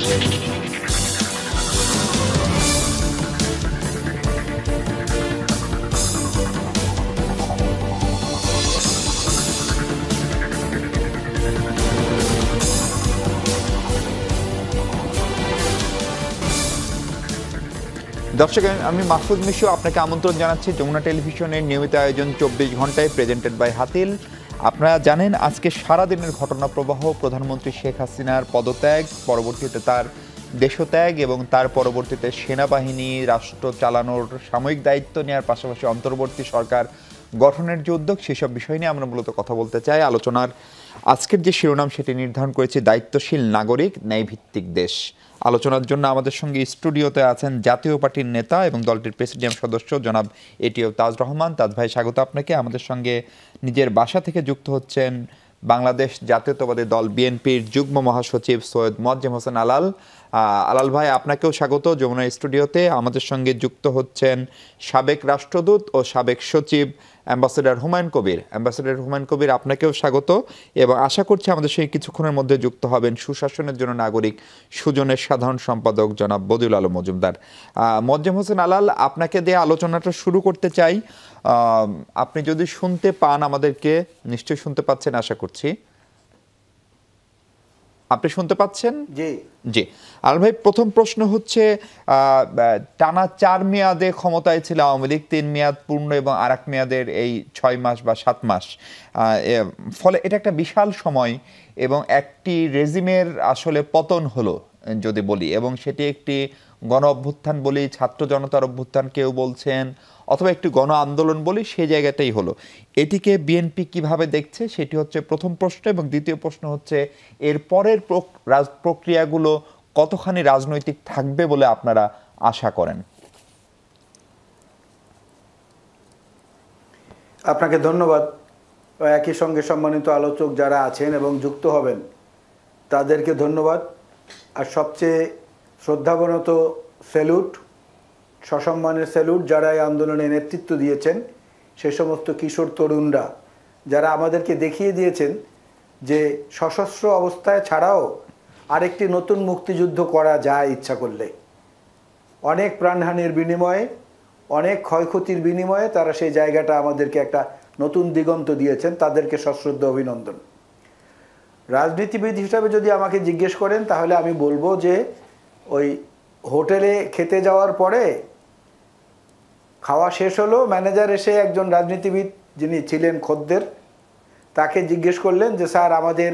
দর্শক, আমি মাহফুজ মিশু আপনাকে আমন্ত্রণ জানাচ্ছি যমুনা টেলিভিশনের নিয়মিত আয়োজন 24 ঘন্টায় প্রেজেন্টেড বাই হাতিল। আপনারা জানেন আজকে সারাদিনের ঘটনা প্রবাহ, প্রধানমন্ত্রী শেখ হাসিনার পদত্যাগ, পরবর্তীতে তার দেশত্যাগ এবং তার পরবর্তীতে সেনাবাহিনী রাষ্ট্র চালানোর সাময়িক দায়িত্ব নেওয়ার পাশাপাশি অন্তর্বর্তী সরকার গঠনের যে উদ্যোগ, সেসব বিষয় নিয়ে আমরা মূলত কথা বলতে চাই। আলোচনার আজকের যে শিরোনাম সেটি নির্ধারণ করেছি দায়িত্বশীল নাগরিক, ন্যায়ভিত্তিক দেশ। আলোচনার জন্য আমাদের সঙ্গে স্টুডিওতে আছেন জাতীয় পার্টির নেতা এবং দলটির প্রেসিডিয়াম সদস্য জনাব এটিও তাজ রহমান। তাজ ভাই, স্বাগত আপনাকে। আমাদের সঙ্গে নিজের বাসা থেকে যুক্ত হচ্ছেন বাংলাদেশ জাতীয়তাবাদী দল বিএনপির যুগ্ম মহাসচিব সৈয়দ মোয়াজ্জেম হোসেন আলাল। আলাল ভাই, আপনাকেও স্বাগত যমুনা স্টুডিওতে। আমাদের সঙ্গে যুক্ত হচ্ছেন সাবেক রাষ্ট্রদূত ও সাবেক সচিব অ্যাম্বাসেডর হুমায়ুন কবির। অ্যাম্বাসেডর হুমায়ুন কবির, আপনাকেও স্বাগত এবং আশা করছি আমাদের সঙ্গে কিছুক্ষণের মধ্যে যুক্ত হবেন সুশাসনের জন্য নাগরিক সুজনের সাধারণ সম্পাদক জনাব বদিউল আলম মজুমদার। মোয়াজ্জেম হোসেন আলাল, আপনাকে দিয়ে আলোচনাটা শুরু করতে চাই। আপনি যদি শুনতে পান, আমাদেরকে নিশ্চয়ই শুনতে পাচ্ছেন আশা করছি। আপনি শুনতে পাচ্ছেন? জি জি। আল ভাই, প্রথম প্রশ্ন হচ্ছে, টানা 4 মেয়াদে ক্ষমতায় ছিল আওয়ামী লীগ, 3 মেয়াদ পূর্ণ এবং আর এক মেয়াদের এই 6 মাস বা 7 মাস। ফলে এটা একটা বিশাল সময় এবং একটি রেজিমের আসলে পতন হলো যদি বলি, এবং সেটি একটি গণ অভ্যুত্থান বলি, ছাত্র জনতার অভ্যুত্থান কেউ বলছেন, অথবা একটি গণ আন্দোলন বলি, সেই জায়গাটাই হলো। এটিকে বিএনপি কিভাবে দেখছে সেটি হচ্ছে প্রথম প্রশ্ন, এবং দ্বিতীয় প্রশ্ন হচ্ছে এর পরের প্রক্রিয়াগুলো কতখানি রাজনৈতিক থাকবে বলে আপনারা আশা করেন? আপনাকে ধন্যবাদ। একই সঙ্গে সম্মানিত আলোচক যারা আছেন এবং যুক্ত হবেন তাদেরকে ধন্যবাদ। আর সবচেয়ে শ্রদ্ধাবনত স্যালুট, সসম্মানের স্যালুট যারা এই আন্দোলনে নেতৃত্ব দিয়েছেন, সে সমস্ত কিশোর তরুণরা যারা আমাদেরকে দেখিয়ে দিয়েছেন যে সশস্ত্র অবস্থায় ছাড়াও আরেকটি নতুন মুক্তিযুদ্ধ করা যায় ইচ্ছা করলে। অনেক প্রাণহানির বিনিময়ে, অনেক ক্ষয়ক্ষতির বিনিময়ে তারা সেই জায়গাটা আমাদেরকে একটা নতুন দিগন্ত দিয়েছেন, তাদেরকে সশ্রদ্ধ অভিনন্দন। রাজনীতিবিদ হিসাবে যদি আমাকে জিজ্ঞেস করেন তাহলে আমি বলবো যে ওই হোটেলে খেতে যাওয়ার পরে খাওয়া শেষ হলো, ম্যানেজার এসে একজন রাজনীতিবিদ যিনি ছিলেন খদ্দের, তাকে জিজ্ঞেস করলেন যে স্যার আমাদের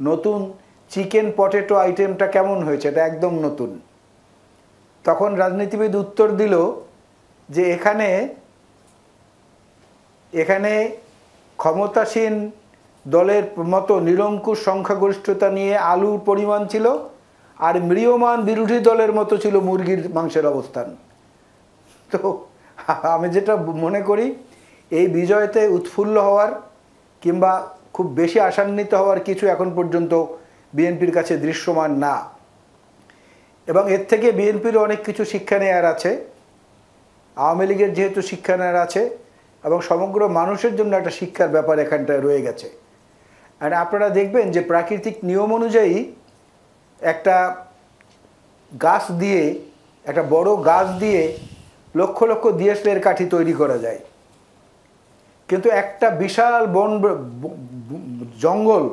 নতুন চিকেন পটেটো আইটেমটা কেমন হয়েছে, এটা একদম নতুন। তখন রাজনীতিবিদ উত্তর দিল যে এখানে ক্ষমতাসীন দলের মতো নিরঙ্কুশ সংখ্যাগরিষ্ঠতা নিয়ে আলুর পরিমাণ ছিল, আর ম্রিয়মান বিরোধী দলের মতো ছিল মুরগির মাংসের অবস্থান। তো আমি যেটা মনে করি, এই বিজয়তে উৎফুল্ল হওয়ার কিংবা খুব বেশি আশান্বিত হওয়ার কিছু এখন পর্যন্ত বিএনপির কাছে দৃশ্যমান না, এবং এর থেকে বিএনপির অনেক কিছু শিক্ষা নেওয়ার আছে। আওয়ামী লীগের যেহেতু শিক্ষা নেওয়ার আছে, এবং সমগ্র মানুষের জন্য একটা শিক্ষার ব্যাপার এখানটায় রয়ে গেছে। আর আপনারা দেখবেন যে প্রাকৃতিক নিয়ম অনুযায়ী একটা গাছ দিয়ে, একটা বড় গাছ দিয়ে লক্ষ লক্ষ ডিএসএলআর কাঠি তৈরি করা যায়, কিন্তু একটা বিশাল বন জঙ্গল,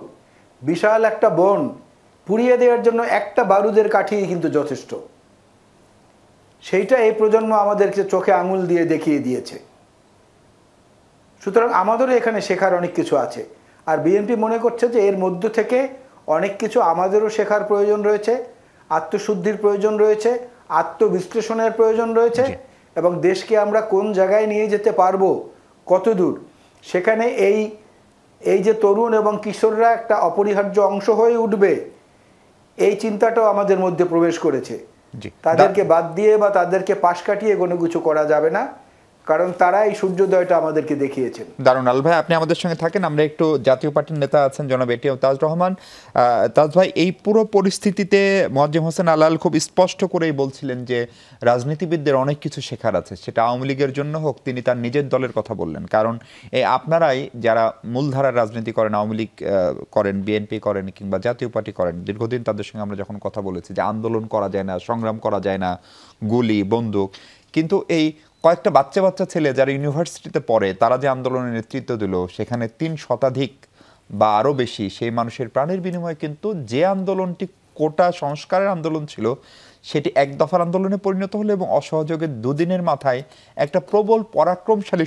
বিশাল একটা বন পুড়িয়ে দেওয়ার জন্য একটা বারুদের কাঠি কিন্তু যথেষ্ট। সেইটা এই প্রজন্ম আমাদেরকে চোখে আঙুল দিয়ে দেখিয়ে দিয়েছে। সুতরাং আমাদেরও এখানে শেখার অনেক কিছু আছে। আর বিএনপি মনে করছে যে এর মধ্য থেকে অনেক কিছু আমাদেরও শেখার প্রয়োজন রয়েছে, আত্মশুদ্ধির প্রয়োজন রয়েছে, আত্মবিশ্লেষণের প্রয়োজন রয়েছে, এবং দেশকে আমরা কোন জায়গায় নিয়ে যেতে পারবো, কতদূর, সেখানে এই যে তরুণ এবং কিশোররা একটা অপরিহার্য অংশ হয়ে উঠবে, এই চিন্তাটাও আমাদের মধ্যে প্রবেশ করেছে। তাদেরকে বাদ দিয়ে বা তাদেরকে পাশ কাটিয়ে কোনো কিছু করা যাবে না। কারণ তারা এই সূর্যোদয়টা আমাদেরকে দেখিয়েছেন। দারুণ। আল ভাই, আপনি আমাদের সঙ্গে থাকেন, আমরা একটু জাতীয় পার্টির নেতা আছেন জনাব এটিএম তাজ রহমান। তাজ ভাই, এই পুরো পরিস্থিতিতে মোয়াজ্জেম হোসেন আলাল খুব স্পষ্ট করেই বলছিলেন যে রাজনীতিবিদদের অনেক কিছু শেখার আছে, সেটা আওয়ামী লীগের জন্য হোক। তিনি তার নিজের দলের কথা বললেন, কারণ এই আপনারাই যারা মূলধারার রাজনীতি করেন, আওয়ামী লীগ করেন, বিএনপি করেন কিংবা জাতীয় পার্টি করেন, দীর্ঘদিন তাদের সঙ্গে আমরা যখন কথা বলেছি যে আন্দোলন করা যায় না, সংগ্রাম করা যায় না, গুলি বন্দুক, কিন্তু এই কয়েকটা বাচ্চা বাচ্চা ছেলে যারা ইউনিভার্সিটিতে পড়ে তারা যে আন্দোলনের নেতৃত্ব দিল, সেখানে 3 শতাধিক বা আরও বেশি সেই মানুষের প্রাণের বিনিময়ে কিন্তু যে আন্দোলনটি কোটা সংস্কারের আন্দোলন ছিল সেটি এক দফার আন্দোলনে পরিণত হলো এবং অসহযোগের দুদিনের মাথায় একটা প্রবল পরাক্রমশালী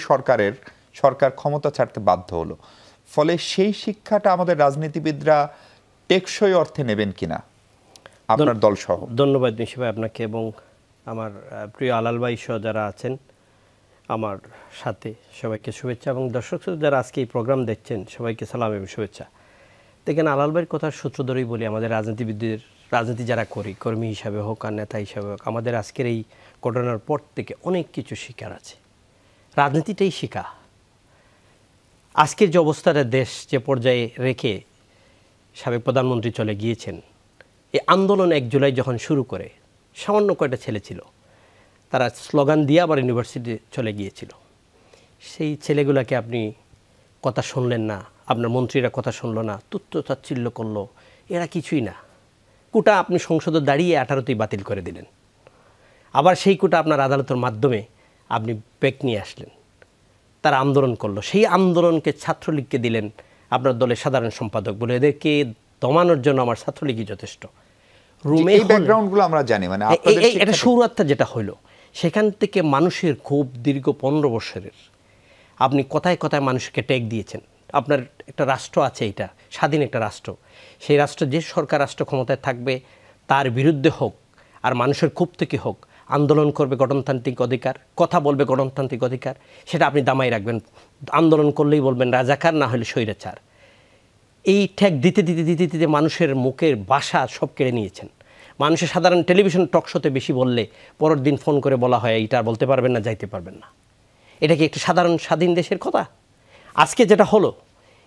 সরকার ক্ষমতা ছাড়তে বাধ্য হলো। ফলে সেই শিক্ষাটা আমাদের রাজনীতিবিদরা টেকসই অর্থে নেবেন কিনা আপনার দল সহ? ধন্যবাদ নিশি ভাই আপনাকে এবং আমার প্রিয় আলাল ভাই সহ যারা আছেন আমার সাথে, সবাইকে শুভেচ্ছা, এবং দর্শক যারা আজকে এই প্রোগ্রাম দেখছেন সবাইকে সালাম এবং শুভেচ্ছা। দেখেন, আলাল ভাইয়ের কথার সূত্র ধরেই বলি, আমাদের রাজনীতিবিদদের, রাজনীতি যারা করি, কর্মী হিসাবে হোক আর নেতা হিসাবে হোক, আমাদের আজকের এই ঘটনার পর থেকে অনেক কিছু শিকার আছে। রাজনীতিটাই শিখা। আজকের যে অবস্থাটা দেশ যে পর্যায়ে রেখে সাবেক প্রধানমন্ত্রী চলে গিয়েছেন, এই আন্দোলন 1 জুলাই যখন শুরু করে, সামান্য কয়টা ছেলে ছিল, তারা স্লোগান দিয়ে আবার ইউনিভার্সিটি চলে গিয়েছিল। সেই ছেলেগুলোকে আপনি কথা শুনলেন না, আপনার মন্ত্রীরা কথা শুনলো না, তুচ্ছ তাচ্ছিল্য করলো, এরা কিছুই না। কোটা আপনি সংসদে দাঁড়িয়ে 18তেই বাতিল করে দিলেন। আবার সেই কোটা আপনার আদালতের মাধ্যমে আপনি ব্যাক নিয়ে আসলেন। তারা আন্দোলন করলো, সেই আন্দোলনকে ছাত্রলীগকে দিলেন আপনার দলের সাধারণ সম্পাদক বলে। এদেরকে দমানোর জন্য আমার ছাত্রলীগই যথেষ্ট। রুমে এই ব্যাকগ্রাউন্ডগুলো আমরা জানি, মানে এটা শুরুয়াতটা যেটা হইলো, সেখান থেকে মানুষের খুব দীর্ঘ 15 বছরের আপনি কথায় কথায় মানুষকে ট্যাগ দিয়েছেন। আপনার একটা রাষ্ট্র আছে, এটা স্বাধীন একটা রাষ্ট্র, সেই রাষ্ট্র যে সরকার রাষ্ট্র ক্ষমতায় থাকবে তার বিরুদ্ধে হোক আর মানুষের ক্ষোভ থেকে হোক, আন্দোলন করবে গণতান্ত্রিক অধিকার, কথা বলবে গণতান্ত্রিক অধিকার, সেটা আপনি দামাই রাখবেন। আন্দোলন করলেই বলবেন রাজাকার, না হলে স্বৈরাচার। এই ঠেক দিতে দিতে দিতে দিতে মানুষের মুখের ভাষা সব কেড়ে নিয়েছেন। মানুষের সাধারণ টেলিভিশন টক শোতে বেশি বললে পরের দিন ফোন করে বলা হয় এইটা আর বলতে পারবেন না, যাইতে পারবেন না। এটা কি একটু সাধারণ স্বাধীন দেশের কথা? আজকে যেটা হলো,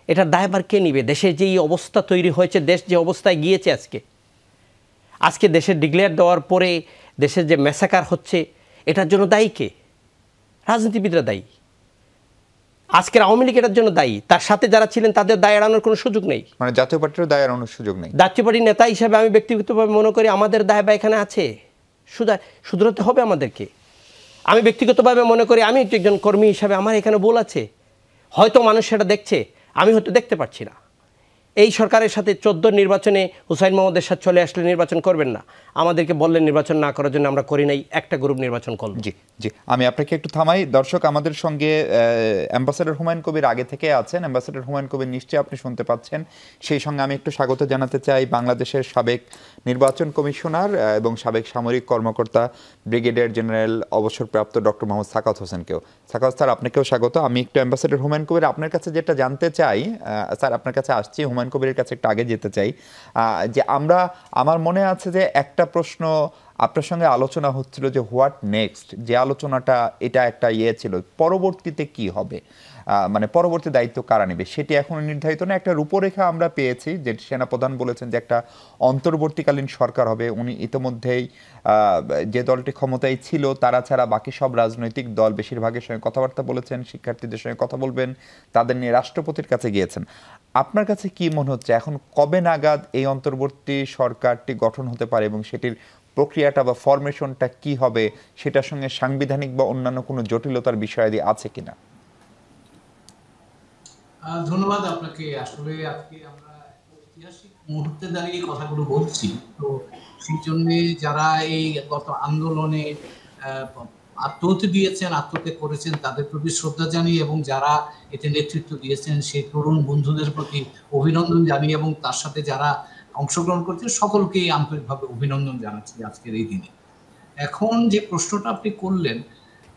এটার দায়ভার কে নিবে? দেশের যে এই অবস্থা তৈরি হয়েছে, দেশ যে অবস্থায় গিয়েছে আজকে দেশের ডিক্লেয়ার দেওয়ার পরে দেশের যে ম্যাসাকার হচ্ছে, এটার জন্য দায়ী কে? রাজনীতিবিদরা দায়ী। আজকের আওয়ামী লীগ এটার জন্য দায়ী, তার সাথে যারা ছিলেন তাদের দায় এড়ানোর কোনো সুযোগ নেই। মানে জাতীয় পার্টির দায় এড়ানোর সুযোগ নেই। জাতীয় পার্টির নেতা হিসাবে আমি ব্যক্তিগতভাবে মনে করি আমাদের দায় বা এখানে আছে, শুধরাতে হবে আমাদেরকে। আমি ব্যক্তিগতভাবে মনে করি আমি একজন কর্মী হিসাবে আমার এখানে ভুল আছে, হয়তো মানুষ সেটা দেখছে, আমি হয়তো দেখতে পাচ্ছি না। এই সরকারের সাথে 14 নির্বাচনে হুসাইন মোহাম্মদের সাথে চলে আসলে নির্বাচন করবেন না, আমাদেরকে বললেন নির্বাচন না করার জন্য, আমরা করি নাই, একটা গ্রুপ নির্বাচন করল। জি জি, আমি আপনাকে একটু থামাই। দর্শক, আমাদের সঙ্গে অ্যাম্বাসেডর হুমায়ুন কবির আগে থেকে আছেন। অ্যাম্বাসেডর হুমায়ুন কবির নিশ্চয়ই আপনি শুনতে পাচ্ছেন। সেই সঙ্গে আমি একটু স্বাগত জানাতে চাই বাংলাদেশের সাবেক নির্বাচন কমিশনার এবং সাবেক সামরিক কর্মকর্তা ব্রিগেডিয়ার জেনারেল অবসরপ্রাপ্ত ডক্টর মোহাম্মদ সাকাওয়াত হোসেনকেও। সাকাওয়াত স্যার, আপনাকেও স্বাগত। আমি একটু অ্যাম্বাসেডর হুমায়ুন কবির আপনার কাছে যেটা জানতে চাই, স্যার আপনার কাছে আসছি, হুমায়ুন কবিরের কাছে একটু আগে যেতে চাই, যে আমার মনে আছে যে একটা প্রশ্ন আপনার সঙ্গে আলোচনা হচ্ছিল যে হোয়াট নেক্সট, যে আলোচনাটা এটা একটা ছিল, পরবর্তীতে কি হবে, মানে পরবর্তী দায়িত্ব কারা নেবে সেটি এখনো নির্ধারিত না। একটা রূপরেখা আমরা পেয়েছি, যে সেনাপ্রধান বলেছেন যে একটা অন্তর্বর্তীকালীন সরকার হবে। উনি ইতিমধ্যেই যে দলটি ক্ষমতায় ছিল তারা ছাড়া বাকি সব রাজনৈতিক দল বেশিরভাগের সঙ্গে কথাবার্তা বলেছেন, শিক্ষার্থীদের সঙ্গে কথা বলবেন, তাদের নিয়ে রাষ্ট্রপতির কাছে গিয়েছেন। আপনার কাছে কি মনে হচ্ছে এখন কবে নাগাদ এই অন্তর্বর্তী সরকারটি গঠন হতে পারে এবং সেটির প্রক্রিয়াটা বা ফরমেশনটা কি হবে, সেটার সঙ্গে সাংবিধানিক বা অন্যান্য কোনো জটিলতার বিষয়াদি আছে কিনা? ধন্যবাদ আপনাকে। আসলে আজকে আমরা ঐতিহাসিক মুহূর্তে দাঁড়িয়ে কথাগুলো বলছি, তো সেই জন্য যারা এই গত আন্দোলনে আত্মহত্যা দিয়েছেন, আত্মহত্যা করেছেন, তাদের প্রতি শ্রদ্ধা জানিয়ে এবং যারা এতে নেতৃত্ব দিয়েছেন সেই তরুণ বন্ধুদের প্রতি অভিনন্দন জানিয়ে এবং তার সাথে যারা অংশগ্রহণ করছেন সকলকেই আন্তরিকভাবে অভিনন্দন জানাচ্ছি আজকের এই দিনে। এখন যে প্রশ্নটা আপনি করলেন,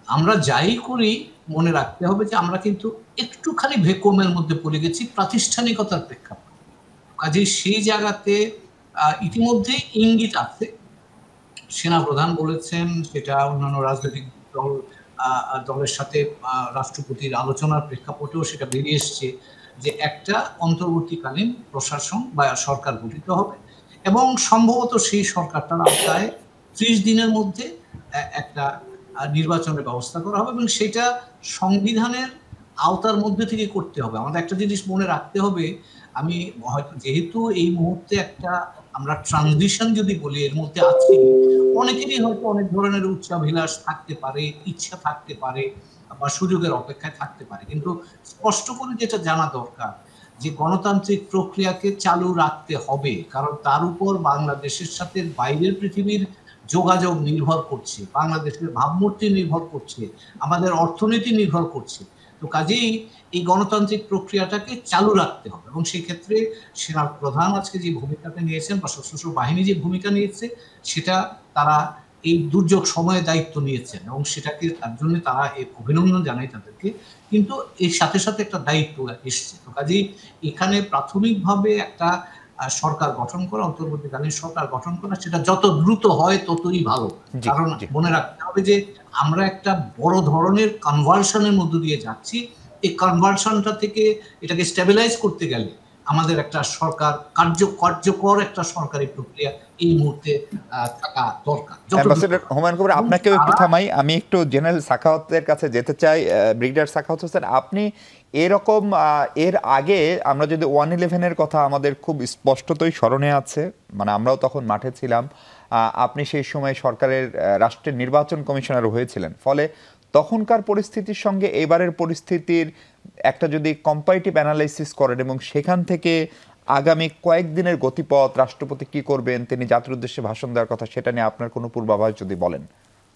আমরা যাই করি মনে রাখতে হবে যে আমরা কিন্তু একটুখানি ভেকুয়ামের মধ্যে পড়ে গেছি প্রাতিষ্ঠানিকতার প্রেক্ষাপটে। কাজেই সেই জায়গাতে ইতিমধ্যে ইঙ্গিত আছে, সেনাপ্রধান বলেছেন, সেটা অন্যান্য রাজনৈতিক দল দলের সাথে রাষ্ট্রপতির আলোচনার প্রেক্ষাপটেও সেটা বেরিয়ে এসছে যে একটা অন্তর্বর্তীকালীন প্রশাসন বা সরকার গঠিত হবে এবং সম্ভবত সেই সরকারটার আওতায় 30 দিনের মধ্যে একটা নির্বাচনের ব্যবস্থা করা হবে এবং সেটা সংবিধানের আওতার মধ্যে থেকে করতে হবে। আমাদের একটা জিনিস মনে রাখতে হবে, আমি হয়তো যেহেতু এই মুহূর্তে একটা আমরা ট্রানজিশন যদি বলি এর মধ্যে আছি, অনেকেরই হয়তো অনেক ধরনের উচ্চাভিলাষ থাকতে পারে, ইচ্ছা থাকতে পারে বা সুযোগের অপেক্ষায় থাকতে পারে, কিন্তু স্পষ্ট করে যেটা জানা দরকার যে গণতান্ত্রিক প্রক্রিয়াকে চালু রাখতে হবে, কারণ তার উপর বাংলাদেশের সাথে বাইরের পৃথিবীর যোগাযোগ নির্ভর করছে, বাংলাদেশের ভাবমূর্তি নির্ভর করছে, আমাদের অর্থনীতি নির্ভর করছে। তো কাজেই এই গণতান্ত্রিক প্রক্রিয়াটাকে চালু রাখতে হবে এবং সেই ক্ষেত্রে সেনা প্রধান আজকে যে ভূমিকাটা নিয়েছেন বা সশস্ত্র বাহিনী যে ভূমিকা নিয়েছে সেটা তারা এই দুর্যোগ সময়ে দায়িত্ব নিয়েছেন এবং সেটাকে তার জন্য তারা এই অভিনন্দন জানাই তাদেরকে, কিন্তু এর সাথে সাথে একটা দায়িত্ব এসছে। তো কাজেই এখানে প্রাথমিকভাবে একটা সরকার গঠন করা, অন্তর্বর্তীকালীন সরকার গঠন করা, সেটা যত দ্রুত হয় ততই ভালো। কারণ মনে রাখতে হবে যে আমরা একটা বড় ধরনের কনভার্সনের মধ্য দিয়ে যাচ্ছি। এই কনভার্সনটা থেকে এটাকে স্টেবিলাইজ করতে গেলে আমাদের একটা সরকার কার্যকর একটা সরকারি প্রক্রিয়া এই মুহূর্তে থাকা দরকার। হুমায়ুন কবির, আপনাকেও একটু থামাই, আমি একটু জেনারেল সাখাওয়াতের কাছে যেতে চাই। ব্রিগেডিয়ার সাখাওয়াত হোসেন, আপনি এরকম এর আগে আমরা যদি 111-এর কথা আমাদের খুব স্পষ্টতই স্মরণে আছে, মানে আমরাও তখন মাঠে ছিলাম, আপনি সেই সময় সরকারের রাষ্ট্রের নির্বাচন কমিশনার হয়েছিলেন, ফলে তখনকার পরিস্থিতির সঙ্গে এবারের পরিস্থিতির একটা যদি কম্পারেটিভ অ্যানালাইসিস করেন এবং সেখান থেকে আগামী কয়েকদিনের গতিপথ, রাষ্ট্রপতি কি করবেন, তিনি জাতির উদ্দেশ্যে ভাষণ দেওয়ার কথা, সেটা নিয়ে আপনার কোনো পূর্বাভাস যদি বলেন,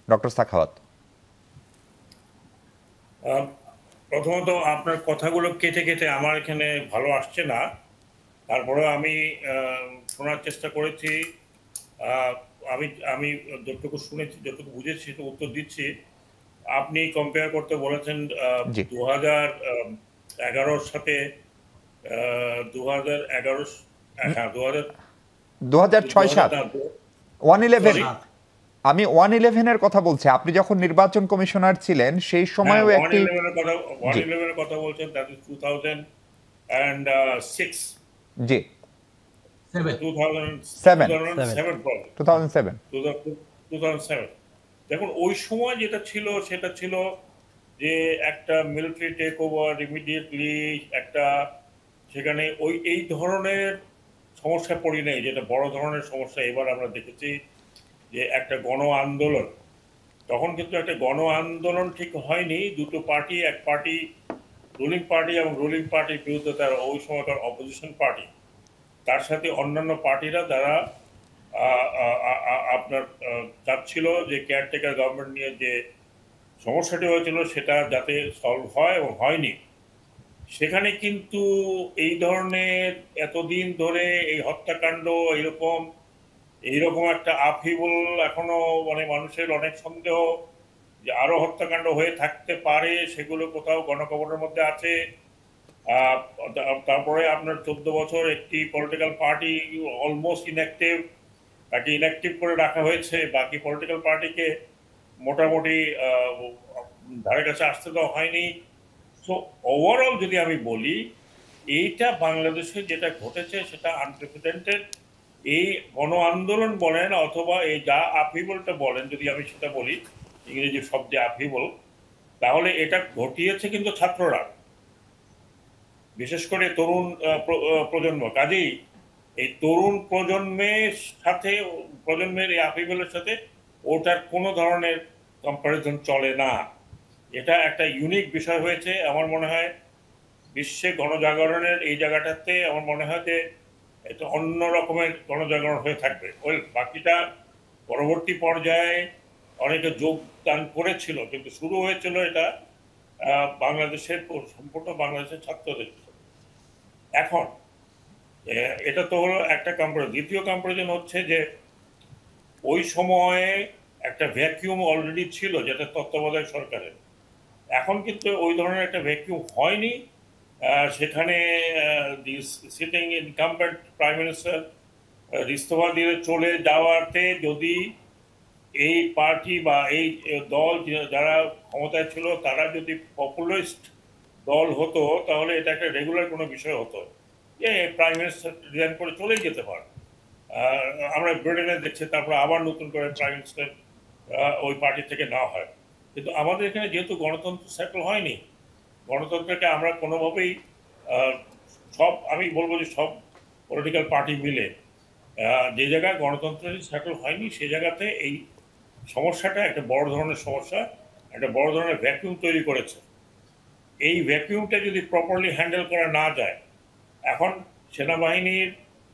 ডক্টর সাখাওয়াত। প্রথমত আপনার কথাগুলো কেটে কেটে আমার এখানে ভালো আসছে না, তারপরে আমি শোনার চেষ্টা করেছি। আমি আমি যতটুকু শুনেছি, যতটুকু বুঝেছি তো উত্তর দিচ্ছি। আপনি কম্পেয়ার করতে বলেছেন 2011-র সাথে 2011, হ্যাঁ 2006-07 111, আমি 111-এর কথা বলছি। আপনি যখন নির্বাচন কমিশনার ছিলেন সেই সময়ও একটি 111-এর কথা বলছেন, দ্যাট ইজ 2006, জি 2007। দেখুন ওই সময় যেটা ছিল সেটা ছিল যে একটা মিলিটারি টেক ওভার ইমিডিয়েটলি, একটা সেখানে এই ধরনের সমস্যা পড়ি নেই যেটা বড় ধরনের সমস্যা এবার আমরা দেখেছি, যে একটা গণ আন্দোলন। তখন কিন্তু একটা গণ আন্দোলন ঠিক হয়নি, দুটো পার্টি, এক পার্টি রুলিং পার্টি এবং রুলিং পার্টির বিরুদ্ধে তার ওই সময়কার অপোজিশন পার্টি, তার সাথে অন্যান্য পার্টিরা যারা আপনার চাচ্ছিল যে কেয়ারটেকার গভর্নমেন্ট নিয়ে যে সমস্যাটি হয়েছিল সেটা যাতে সলভ হয় এবং হয়নি। সেখানে কিন্তু এই ধরনের এতদিন ধরে এই হত্যাকাণ্ড এইরকম একটা আপহিবল এখনো মানে মানুষের অনেক সন্দেহ যে আরো হত্যাকাণ্ড হয়ে থাকতে পারে, সেগুলো কোথাও গণকবরের মধ্যে আছে। তারপরে আপনার 14 বছর একটি পলিটিক্যাল পার্টি অলমোস্ট ইনঅ্যাক্টিভ, তাকে ইনঅ্যাক্টিভ করে রাখা হয়েছে, বাকি পলিটিক্যাল পার্টিকে মোটামুটি ধারে কাছে আসতে দেওয়া হয়নি। সো ওভারঅল যদি আমি বলি, এইটা বাংলাদেশে যেটা ঘটেছে সেটা আনপ্রেসিডেন্টেড। এই গণ আন্দোলন বলেন অথবা এই যা আপহিবলটা বলেন, যদি আমি সেটা বলি ইংরেজি শব্দে আপহিবল, তাহলে এটা ঘটিয়েছে কিন্তু ছাত্ররা, বিশেষ করে তরুণ প্রজন্ম। কাজেই এই তরুণ প্রজন্মের এই আপহিবলের সাথে ওটার কোনো ধরনের কম্পারিজন চলে না। এটা একটা ইউনিক বিষয় হয়েছে। আমার মনে হয় বিশ্বে গণজাগরণের এই জায়গাটাতে আমার মনে হয় যে এটা অন্য রকমের গণজাগরণ হয়ে থাকবে। বাকিটা পরবর্তী পর্যায়ে অনেকে যোগদান করেছিল, কিন্তু শুরু হয়েছিল এটা বাংলাদেশের সম্পূর্ণ বাংলাদেশের ছাত্রদের। এখন এটা তো হলো একটা কম্পারিজন। দ্বিতীয় কম্পারিজন হচ্ছে যে ওই সময়ে একটা ভ্যাকিউম অলরেডি ছিল যেটা তত্ত্বাবধায়ক সরকারের। এখন কিন্তু ওই ধরনের একটা ভ্যাকিউম হয়নি। সেখানে সিটিং ইনকাম্বেন্ট প্রাইম মিনিস্টার ইস্তফা দিয়ে চলে যাওয়াতে যদি এই পার্টি বা এই দল যারা ক্ষমতায় ছিল তারা যদি পপুলিস্ট দল হতো তাহলে এটা একটা রেগুলার কোনো বিষয় হতো, যে প্রাইম মিনিস্টার রিজাইন করে চলেই যেতে পারে। আমরা ব্রিটেনে দেখছি, তারপরে আবার নতুন করে প্রাইম মিনিস্টার ওই পার্টি থেকে না হয়। কিন্তু আমাদের এখানে যেহেতু গণতন্ত্র সেটেল হয়নি, গণতন্ত্রকে আমরা কোনোভাবেই সব, আমি বলবো যে সব পলিটিক্যাল পার্টি মিলে যে জায়গায় গণতন্ত্র সেটেল হয়নি সে জায়গাতে এই সমস্যাটা একটা বড় ধরনের সমস্যা, একটা বড় ধরনের ভ্যাকুয়াম তৈরি করেছে। এই ভ্যাকুয়ামটা যদি প্রপারলি হ্যান্ডেল করা না যায়, এখন সেনাবাহিনীর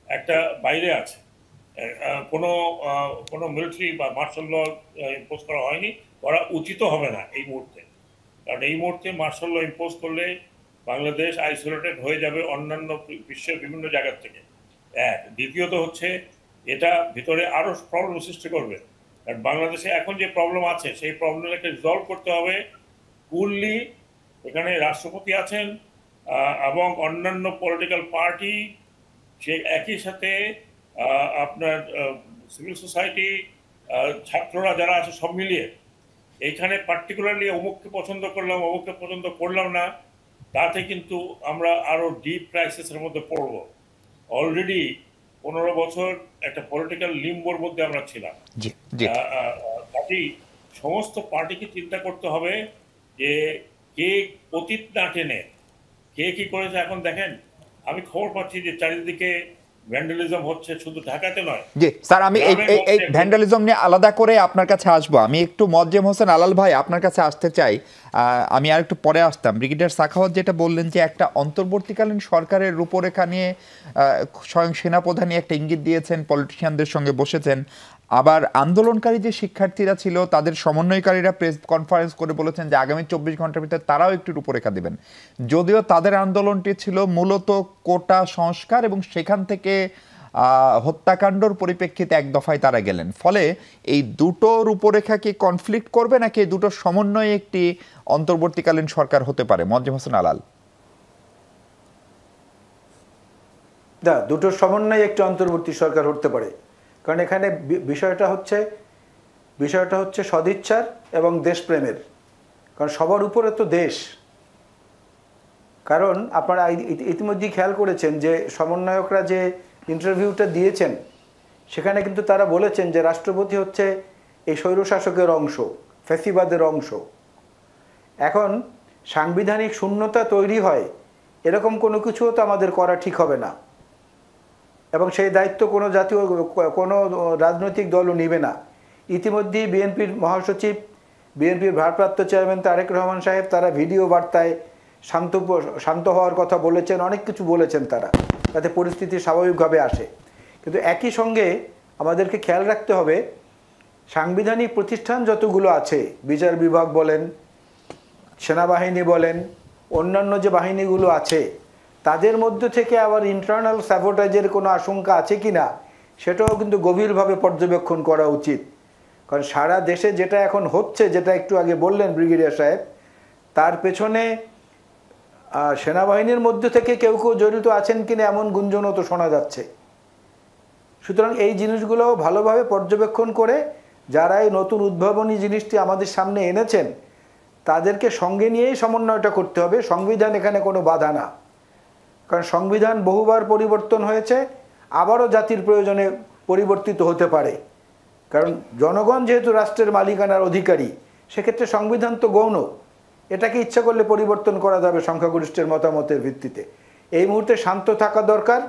একটা বাইরে আছে, কোনো কোনো মিলিটারি বা মার্শাল ল ইম্পোজ করা হয়নি, করা উচিত হবে না এই মুহূর্তে। কারণ এই মুহূর্তে মার্শাল ল ইম্পোজ করলে বাংলাদেশ আইসোলেটেড হয়ে যাবে অন্যান্য বিশ্বের বিভিন্ন জায়গার থেকে। এক, দ্বিতীয়ত হচ্ছে এটা ভিতরে আরও প্রবলেম সৃষ্টি করবে। কারণ বাংলাদেশে এখন যে প্রবলেম আছে সেই প্রবলেমটাকে রিজলভ করতে হবে কুললি। এখানে রাষ্ট্রপতি আছেন এবং অন্যান্য পলিটিক্যাল পার্টি, সে একই সাথে আপনার সিভিল সোসাইটি, ছাত্ররা যারা আছে, সব মিলিয়ে এইখানে পার্টিকুলারলি অমুককে পছন্দ করলাম অমুককে পছন্দ করলাম না, তাতে কিন্তু আমরা আরও ডিপ ক্রাইসিসের মধ্যে পড়ব। অলরেডি 15 বছর একটা পলিটিক্যাল লিম্বোর মধ্যে আমরা ছিলাম। কাজেই সমস্ত পার্টিকে চিন্তা করতে হবে যে কে অতীত না টেনে কে কি করেছে। এখন দেখেন, আমি খবর পাচ্ছি যে চারিদিকে ভ্যান্ডালিজম হচ্ছে, শুধু ঢাকাতে নয়। জি স্যার, আমি এই ভ্যান্ডালিজম নিয়ে আলাদা করে আপনার কাছে আসবো। আমি একটু মোয়াজ্জেম হোসেন আলাল ভাই আপনার কাছে আসতে চাই। আমি আর একটু পরে আসতাম। ব্রিগেডিয়ার সাখাওয়াত যেটা বললেন যে একটা অন্তর্বর্তীকালীন সরকারের রূপরেখা নিয়ে স্বয়ং সেনাপ্রধানই একটা ইঙ্গিত দিয়েছেন, পলিটিশিয়ানদের সঙ্গে বসেছেন। আবার আন্দোলনকারী যে শিক্ষার্থীরা ছিল তাদের সমন্বয়কারীরা প্রেস কনফারেন্স করে বলেছেন যে আগামী 24 ঘন্টার ভিতরে তারাও একটু রূপরেখা দেবেন। যদিও তাদের আন্দোলনটি ছিল মূলত কোটা সংস্কার এবং সেখান থেকে হত্যাকাণ্ডর পরিপ্রেক্ষিতে এক দফায় তারা গেলেন। ফলে এই দুটো রূপরেখা কি কনফ্লিক্ট করবে, নাকি এই দুটো সমন্বয়ে একটি অন্তর্বর্তীকালীন সরকার হতে পারে? মোয়াজ্জেম হোসেন আলাল। দুটোর সমন্বয়ে একটি অন্তর্বর্তী সরকার হতে পারে, কারণ এখানে বিষয়টা হচ্ছে সদিচ্ছার এবং দেশপ্রেমের। কারণ সবার উপরে তো দেশ। কারণ আপনারা ইতিমধ্যেই খেয়াল করেছেন যে সমন্বয়করা যে ইন্টারভিউটা দিয়েছেন সেখানে কিন্তু তারা বলেছেন যে রাষ্ট্রপতি হচ্ছে এই স্বৈরশাসকের অংশ, ফ্যাসিবাদের অংশ। এখন সাংবিধানিক শূন্যতা তৈরি হয় এরকম কোনো কিছুও তো আমাদের করা ঠিক হবে না, এবং সেই দায়িত্ব কোনো রাজনৈতিক দলও নেবে না। ইতিমধ্যেই বিএনপির মহাসচিব, বিএনপির ভারপ্রাপ্ত চেয়ারম্যান তারেক রহমান সাহেব তারা ভিডিও বার্তায় শান্ত হওয়ার কথা বলেছেন, অনেক কিছু বলেছেন তারা, যাতে পরিস্থিতি স্বাভাবিকভাবে আসে। কিন্তু একই সঙ্গে আমাদেরকে খেয়াল রাখতে হবে সাংবিধানিক প্রতিষ্ঠান যতগুলো আছে, বিচার বিভাগ বলেন, সেনাবাহিনী বলেন, অন্যান্য যে বাহিনীগুলো আছে, তাদের মধ্য থেকে আবার ইন্টারনাল স্যাবোটাজের কোনো আশঙ্কা আছে কি না সেটাও কিন্তু গভীরভাবে পর্যবেক্ষণ করা উচিত। কারণ সারা দেশে যেটা এখন হচ্ছে, যেটা একটু আগে বললেন ব্রিগেডিয়ার সাহেব, তার পেছনে সেনাবাহিনীর মধ্য থেকে কেউ জড়িত আছেন কিনা এমন গুঞ্জনও তো শোনা যাচ্ছে। সুতরাং এই জিনিসগুলো ভালোভাবে পর্যবেক্ষণ করে যারা এই নতুন উদ্ভাবনী জিনিসটি আমাদের সামনে এনেছেন তাদেরকে সঙ্গে নিয়েই সমন্বয়টা করতে হবে। সংবিধান এখানে কোনো বাধা না, কারণ সংবিধান বহুবার পরিবর্তন হয়েছে, আবারও জাতির প্রয়োজনে পরিবর্তিত হতে পারে। কারণ জনগণ যেহেতু রাষ্ট্রের মালিকানার অধিকারী, সেক্ষেত্রে সংবিধান তো গৌণ, এটাকে ইচ্ছা করলে পরিবর্তন করা যাবে সংখ্যাগরিষ্ঠের মতামতের ভিত্তিতে। এই মুহূর্তে শান্ত থাকা দরকার।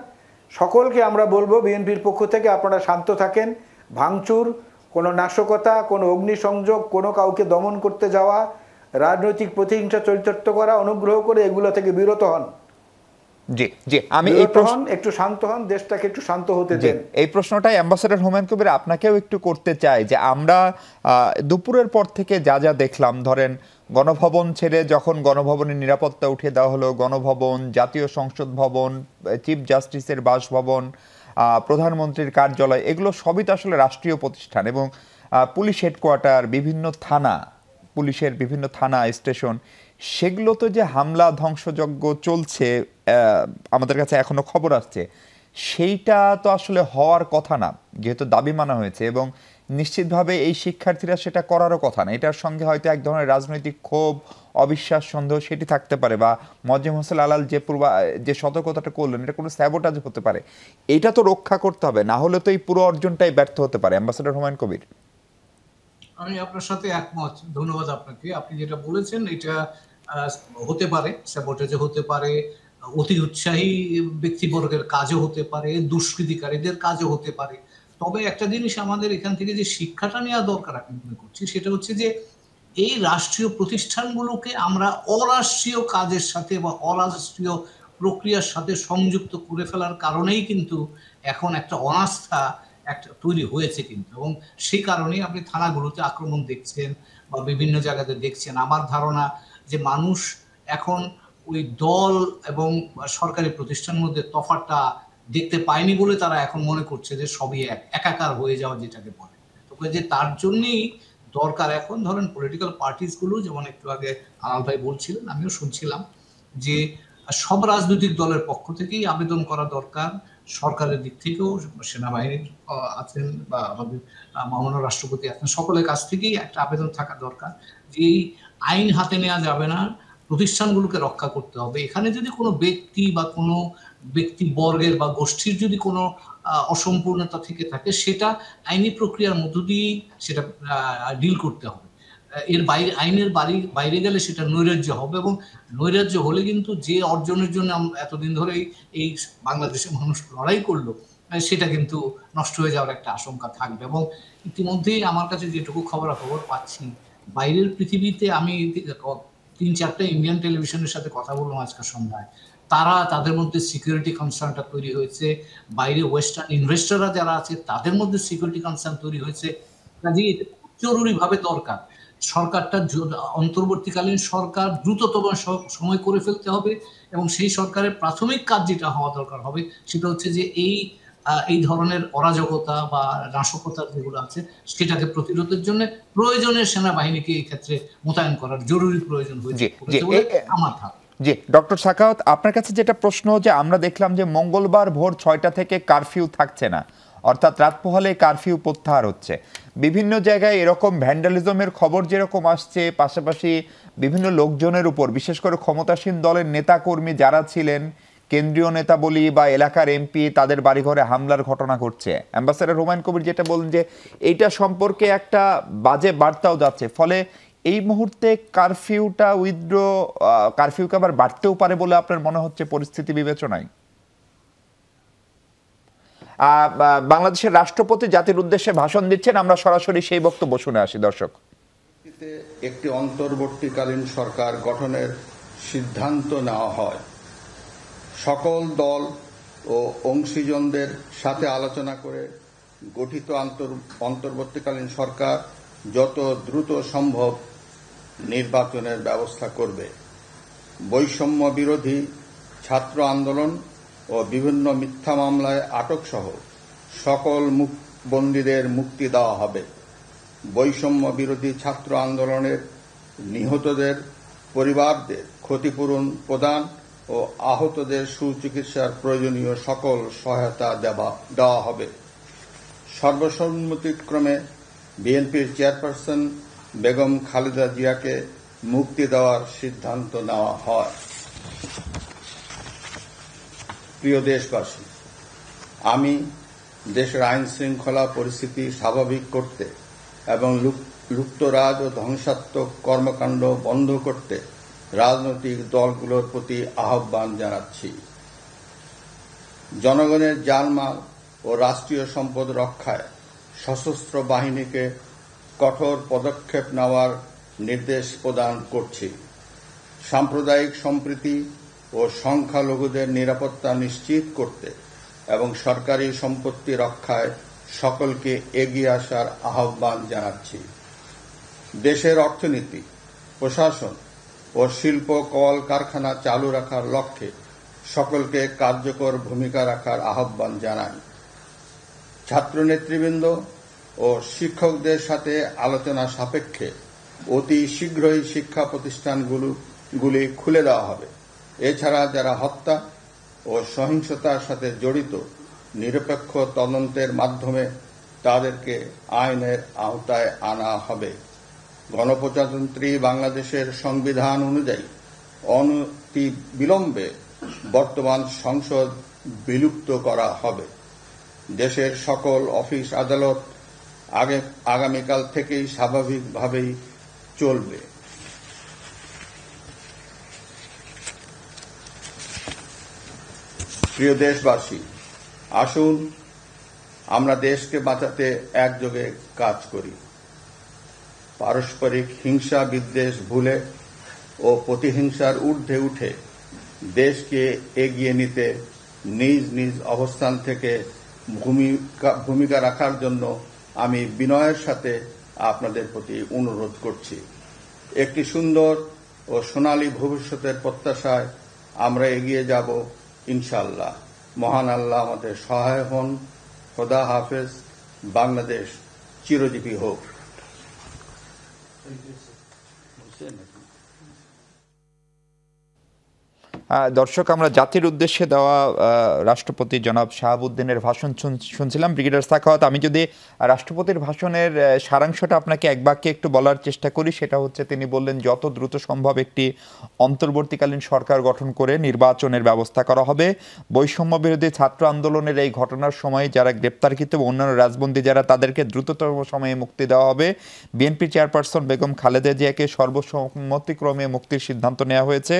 সকলকে আমরা বলবো বিএনপির পক্ষ থেকে আপনারা শান্ত থাকেন। ভাঙচুর, কোনো নাশকতা, কোনো অগ্নিসংযোগ, কোনো কাউকে দমন করতে যাওয়া, রাজনৈতিক প্রতিহিংসা চরিতার্থ করা, অনুগ্রহ করে এগুলো থেকে বিরত হন। জি জি, আমি একটু শান্ত হন, দেশটাকে একটু শান্ত হতে দেন। এই প্রশ্নটাই অ্যাম্বাসেডর হুমায়ুন কবির আপনাকেও একটু করতে চাই যে আমরা দুপুরের পর থেকে যা যা দেখলাম, ধরেন গণভবন ছেড়ে যখন গণভবনের নিরাপত্তা উঠিয়ে দেওয়া হলো, গণভবন, জাতীয় সংসদ ভবন, চিফ জাস্টিসের বাসভবন, প্রধানমন্ত্রীর কার্যালয়, এগুলো সবই তো আসলে রাষ্ট্রীয় প্রতিষ্ঠান, এবং পুলিশ হেডকোয়ার্টার, বিভিন্ন থানা, পুলিশের বিভিন্ন থানা স্টেশন, সেগুলো তো যে হামলা ধ্বংসযজ্ঞ চলছে আমাদের কাছে এখনো খবর আসছে, সেইটা তো আসলে হওয়ার কথা না, যেহেতু দাবি মানা হয়েছে, এবং নিশ্চিতভাবে এই শিক্ষার্থীরা সেটা করারও কথা না। এটার সঙ্গে হয়তো এক ধরনের রাজনৈতিক ক্ষোভ, অবিশ্বাস, সন্দেহ সেটি থাকতে পারে, বা মোয়াজ্জেম হোসেন আলাল যে সতর্কতাটা করলেন এটা কোনো স্যাবোটাজ হতে পারে। এটা তো রক্ষা করতে হবে, না হলে তো এই পুরো অর্জনটাই ব্যর্থ হতে পারে। অ্যাম্বাসেডর হুমায়ুন কবির, আমি আপনার সাথে একমত। ধন্যবাদ আপনাকে। আপনি যেটা বলেছেন এটা হতে পারে, স্যাবোটেজও হতে পারে, অতি উৎসাহী ব্যক্তিবর্গের কাজও হতে পারে, দুষ্কৃতিকারীদের কাজও হতে পারে। তবে একটা জিনিস আমাদের এখান থেকে যে শিক্ষাটা নেওয়া দরকার আমি মনে করছি, সেটা হচ্ছে যে এই রাষ্ট্রীয় প্রতিষ্ঠানগুলোকে আমরা অরাষ্ট্রীয় কাজের সাথে বা অরাষ্ট্রীয় প্রক্রিয়ার সাথে সংযুক্ত করে ফেলার কারণেই কিন্তু এখন একটা অনাস্থা একটা তৈরি হয়েছে কিন্তু। এবং সেই কারণেই আপনি থানাগুলোতে আক্রমণ দেখছেন বা বিভিন্ন জায়গাতে দেখছেন। আমার ধারণা যে মানুষ এখন ওই দল এবং সরকারি প্রতিষ্ঠানের মধ্যে তফাৎটা দেখতে পায়নি বলে তারা এখন মনে করছে যে সবই একাকার হয়ে যাওয়া যেটাকে বলে। তবে যে তার জন্যই দরকার এখন ধরেন পলিটিক্যাল পার্টিস গুলো, যেমন একটু আগে আলাল ভাই বলছিলেন, আমিও শুনছিলাম যে সব রাজনৈতিক দলের পক্ষ থেকেই আবেদন করা দরকার, সরকারের দিক থেকেও, সেনাবাহিনীর আছেন বা আমাদের মহামান্য রাষ্ট্রপতি আছেন, সকলের কাছ থেকেই একটা আবেদন থাকা দরকার যে এই আইন হাতে নেওয়া যাবে না, প্রতিষ্ঠানগুলোকে রক্ষা করতে হবে। এখানে যদি কোনো ব্যক্তি বা কোনো ব্যক্তিবর্গের বা গোষ্ঠীর যদি কোনো অসম্পূর্ণতা থেকে থাকে, সেটা আইনি প্রক্রিয়ার মধ্য দিয়েই সেটা ডিল করতে হবে। এর বাইরে, আইনের বাইরে গেলে সেটা নৈরাজ্য হবে, এবং নৈরাজ্য হলে কিন্তু যে অর্জনের জন্য এতদিন ধরে এই বাংলাদেশের মানুষ লড়াই করলো, সেটা কিন্তু নষ্ট হয়ে যাওয়ার একটা আশঙ্কা থাকবে। এবং ইতিমধ্যেই আমার কাছে যেটুকু খবরাখবর পাচ্ছি, বাইরের পৃথিবীতে, আমি 3-4টা ইন্ডিয়ান টেলিভিশনের সাথে কথা বললাম আজকে সন্ধ্যায়, তারা তাদের মধ্যে সিকিউরিটি কনসার্নটা তৈরি হয়েছে, বাইরে ওয়েস্টার্ন ইনভেস্টররা যারা আছে তাদের মধ্যে সিকিউরিটি কনসার্ন তৈরি হয়েছে। কাজেই এটা জরুরিভাবে দরকার। সরকারটা, অন্তর্বর্তীকালীন সরকার দ্রুততম সময় করে ফেলতে হবে, এবং সেই সরকারের প্রাথমিক কাজ যেটা হওয়া দরকার হবে সেটা হচ্ছে যে এই ধরনের অরাজকতা বা নাশকতা যেগুলো আছে সেটাকে প্রতিরোধের জন্য প্রয়োজনে সেনাবাহিনীকে এই ক্ষেত্রে মোতায়েন করার জরুরি প্রয়োজন হয়েছে বলে আমার ধারণা। জি ডক্টর সাখাওয়াত, আপনার কাছে যেটা প্রশ্ন, যে আমরা দেখলাম যে মঙ্গলবার ভোর 6টা থেকে কারফিউ থাকছে না, অর্থাৎ রাত পোহালে কারফিউ প্রত্যাহার হচ্ছে। বিভিন্ন জায়গায় এরকম ভ্যান্ডালিজমের খবর যেরকম আসছে, পাশাপাশি বিভিন্ন লোকজনের উপর, বিশেষ করে ক্ষমতাসীন দলের নেতাকর্মী যারা ছিলেন, কেন্দ্রীয় নেতা বলি বা এলাকার এমপি, তাদের বাড়িঘরে হামলার ঘটনা ঘটছে। অ্যাম্বাসেডর হুমায়ুন কবির যেটা বলেন যে এইটা সম্পর্কে একটা বাজে বার্তাও যাচ্ছে, ফলে এই মুহূর্তে কারফিউকে আবার বাড়তেও পারে বলে আপনার মনে হচ্ছে পরিস্থিতি বিবেচনায়? বাংলাদেশের রাষ্ট্রপতি জাতির উদ্দেশ্যে ভাষণ দিচ্ছেন, আমরা সরাসরি সেই বক্তব্য শুনে আসি দর্শক। একটি অন্তর্বর্তীকালীন সরকার গঠনের সিদ্ধান্ত নেওয়া হয়। সকল দল ও অংশীজনদের সাথে আলোচনা করে গঠিত অন্তর্বর্তীকালীন সরকার যত দ্রুত সম্ভব নির্বাচনের ব্যবস্থা করবে। বৈষম্য বিরোধী ছাত্র আন্দোলন ও বিভিন্ন মিথ্যা মামলায় আটক সহ সকল বন্দীদের মুক্তি দেওয়া হবে। বৈষম্য বিরোধী ছাত্র আন্দোলনের নিহতদের পরিবারদের ক্ষতিপূরণ প্রদান ও আহতদের সুচিকিৎসার প্রয়োজনীয় সকল সহায়তা দেওয়া হবে। সর্বসম্মতিক্রমে বিএনপির চেয়ারপারসন বেগম খালেদা জিয়াকে মুক্তি দেওয়ার সিদ্ধান্ত নেওয়া হয়। প্রিয় দেশবাসী, আমি দেশের আইন শৃঙ্খলা পরিস্থিতি স্বাভাবিক করতে এবং লুপ্তরাজ ও ধ্বংসাত্মক কর্মকাণ্ড বন্ধ করতে রাজনৈতিক দলগুলোর প্রতি আহ্বান জানাচ্ছি। জনগণের জানমাল ও রাষ্ট্রীয় সম্পদ রক্ষায় সশস্ত্র বাহিনীকে কঠোর পদক্ষেপ নেওয়ার নির্দেশ প্রদান করছি। সাম্প্রদায়িক সম্প্রীতি ও সংখ্যালঘুদের নিরাপত্তা নিশ্চিত করতে এবং সরকারি সম্পত্তি রক্ষায় সকলকে এগিয়ে আসার আহ্বান জানাচ্ছি। দেশের অর্থনীতি, প্রশাসন ও শিল্প কল কারখানা চালু রাখার লক্ষ্যে সকলকে কার্যকর ভূমিকা রাখার আহ্বান জানাই। ছাত্র নেতৃবৃন্দ ও শিক্ষকদের সাথে আলোচনা সাপেক্ষে অতি শীঘ্রই শিক্ষা প্রতিষ্ঠানগুলি খুলে দেওয়া হবে। এছাড়া যারা হত্যা ও সহিংসতার সাথে জড়িত নিরপেক্ষ তদন্তের মাধ্যমে তাদেরকে আইনের আওতায় আনা হবে। গণপ্রজাতন্ত্রী বাংলাদেশের সংবিধান অনুযায়ী অনতি বিলম্বে বর্তমান সংসদ বিলুপ্ত করা হবে। দেশের সকল অফিস আদালত আগামীকাল থেকেই স্বাভাবিকভাবেই চলবে। প্রিয় দেশবাসী, আসুন আমরা দেশকে বাঁচাতে একযোগে কাজ করি। পারস্পরিক হিংসা বিদ্বেষ ভুলে ও প্রতিহিংসার ঊর্ধ্বে উঠে দেশকে এগিয়ে নিতে নিজ নিজ অবস্থান থেকে ভূমিকা রাখার জন্য আমি বিনয়ের সাথে আপনাদের প্রতি অনুরোধ করছি। একটি সুন্দর ও সোনালী ভবিষ্যতের প্রত্যাশায় আমরা এগিয়ে যাব ইনশাআল্লাহ। মহান আল্লাহ আমাদের সহায় হন। খোদা হাফেজ। বাংলাদেশ চিরজীবী হোক। দর্শক, আমরা জাতির উদ্দেশ্যে দেওয়া রাষ্ট্রপতি জনাব শাহাবুদ্দিনের ভাষণ শুনছিলাম। ব্রিগেডিয়ার সাখাওয়াত, আমি যদি রাষ্ট্রপতির ভাষণের সারাংশটা আপনাকে এক বাক্যে একটু বলার চেষ্টা করি, সেটা হচ্ছে তিনি বললেন যত দ্রুত সম্ভব একটি অন্তর্বর্তীকালীন সরকার গঠন করে নির্বাচনের ব্যবস্থা করা হবে। বৈষম্য বিরোধী ছাত্র আন্দোলনের এই ঘটনার সময় যারা গ্রেপ্তারকৃত অন্যান্য রাজবন্দী যারা, তাদেরকে দ্রুততম সময়ে মুক্তি দেওয়া হবে। বিএনপি চেয়ারপারসন বেগম খালেদা জিয়াকে সর্বসম্মতিক্রমে মুক্তির সিদ্ধান্ত নেওয়া হয়েছে।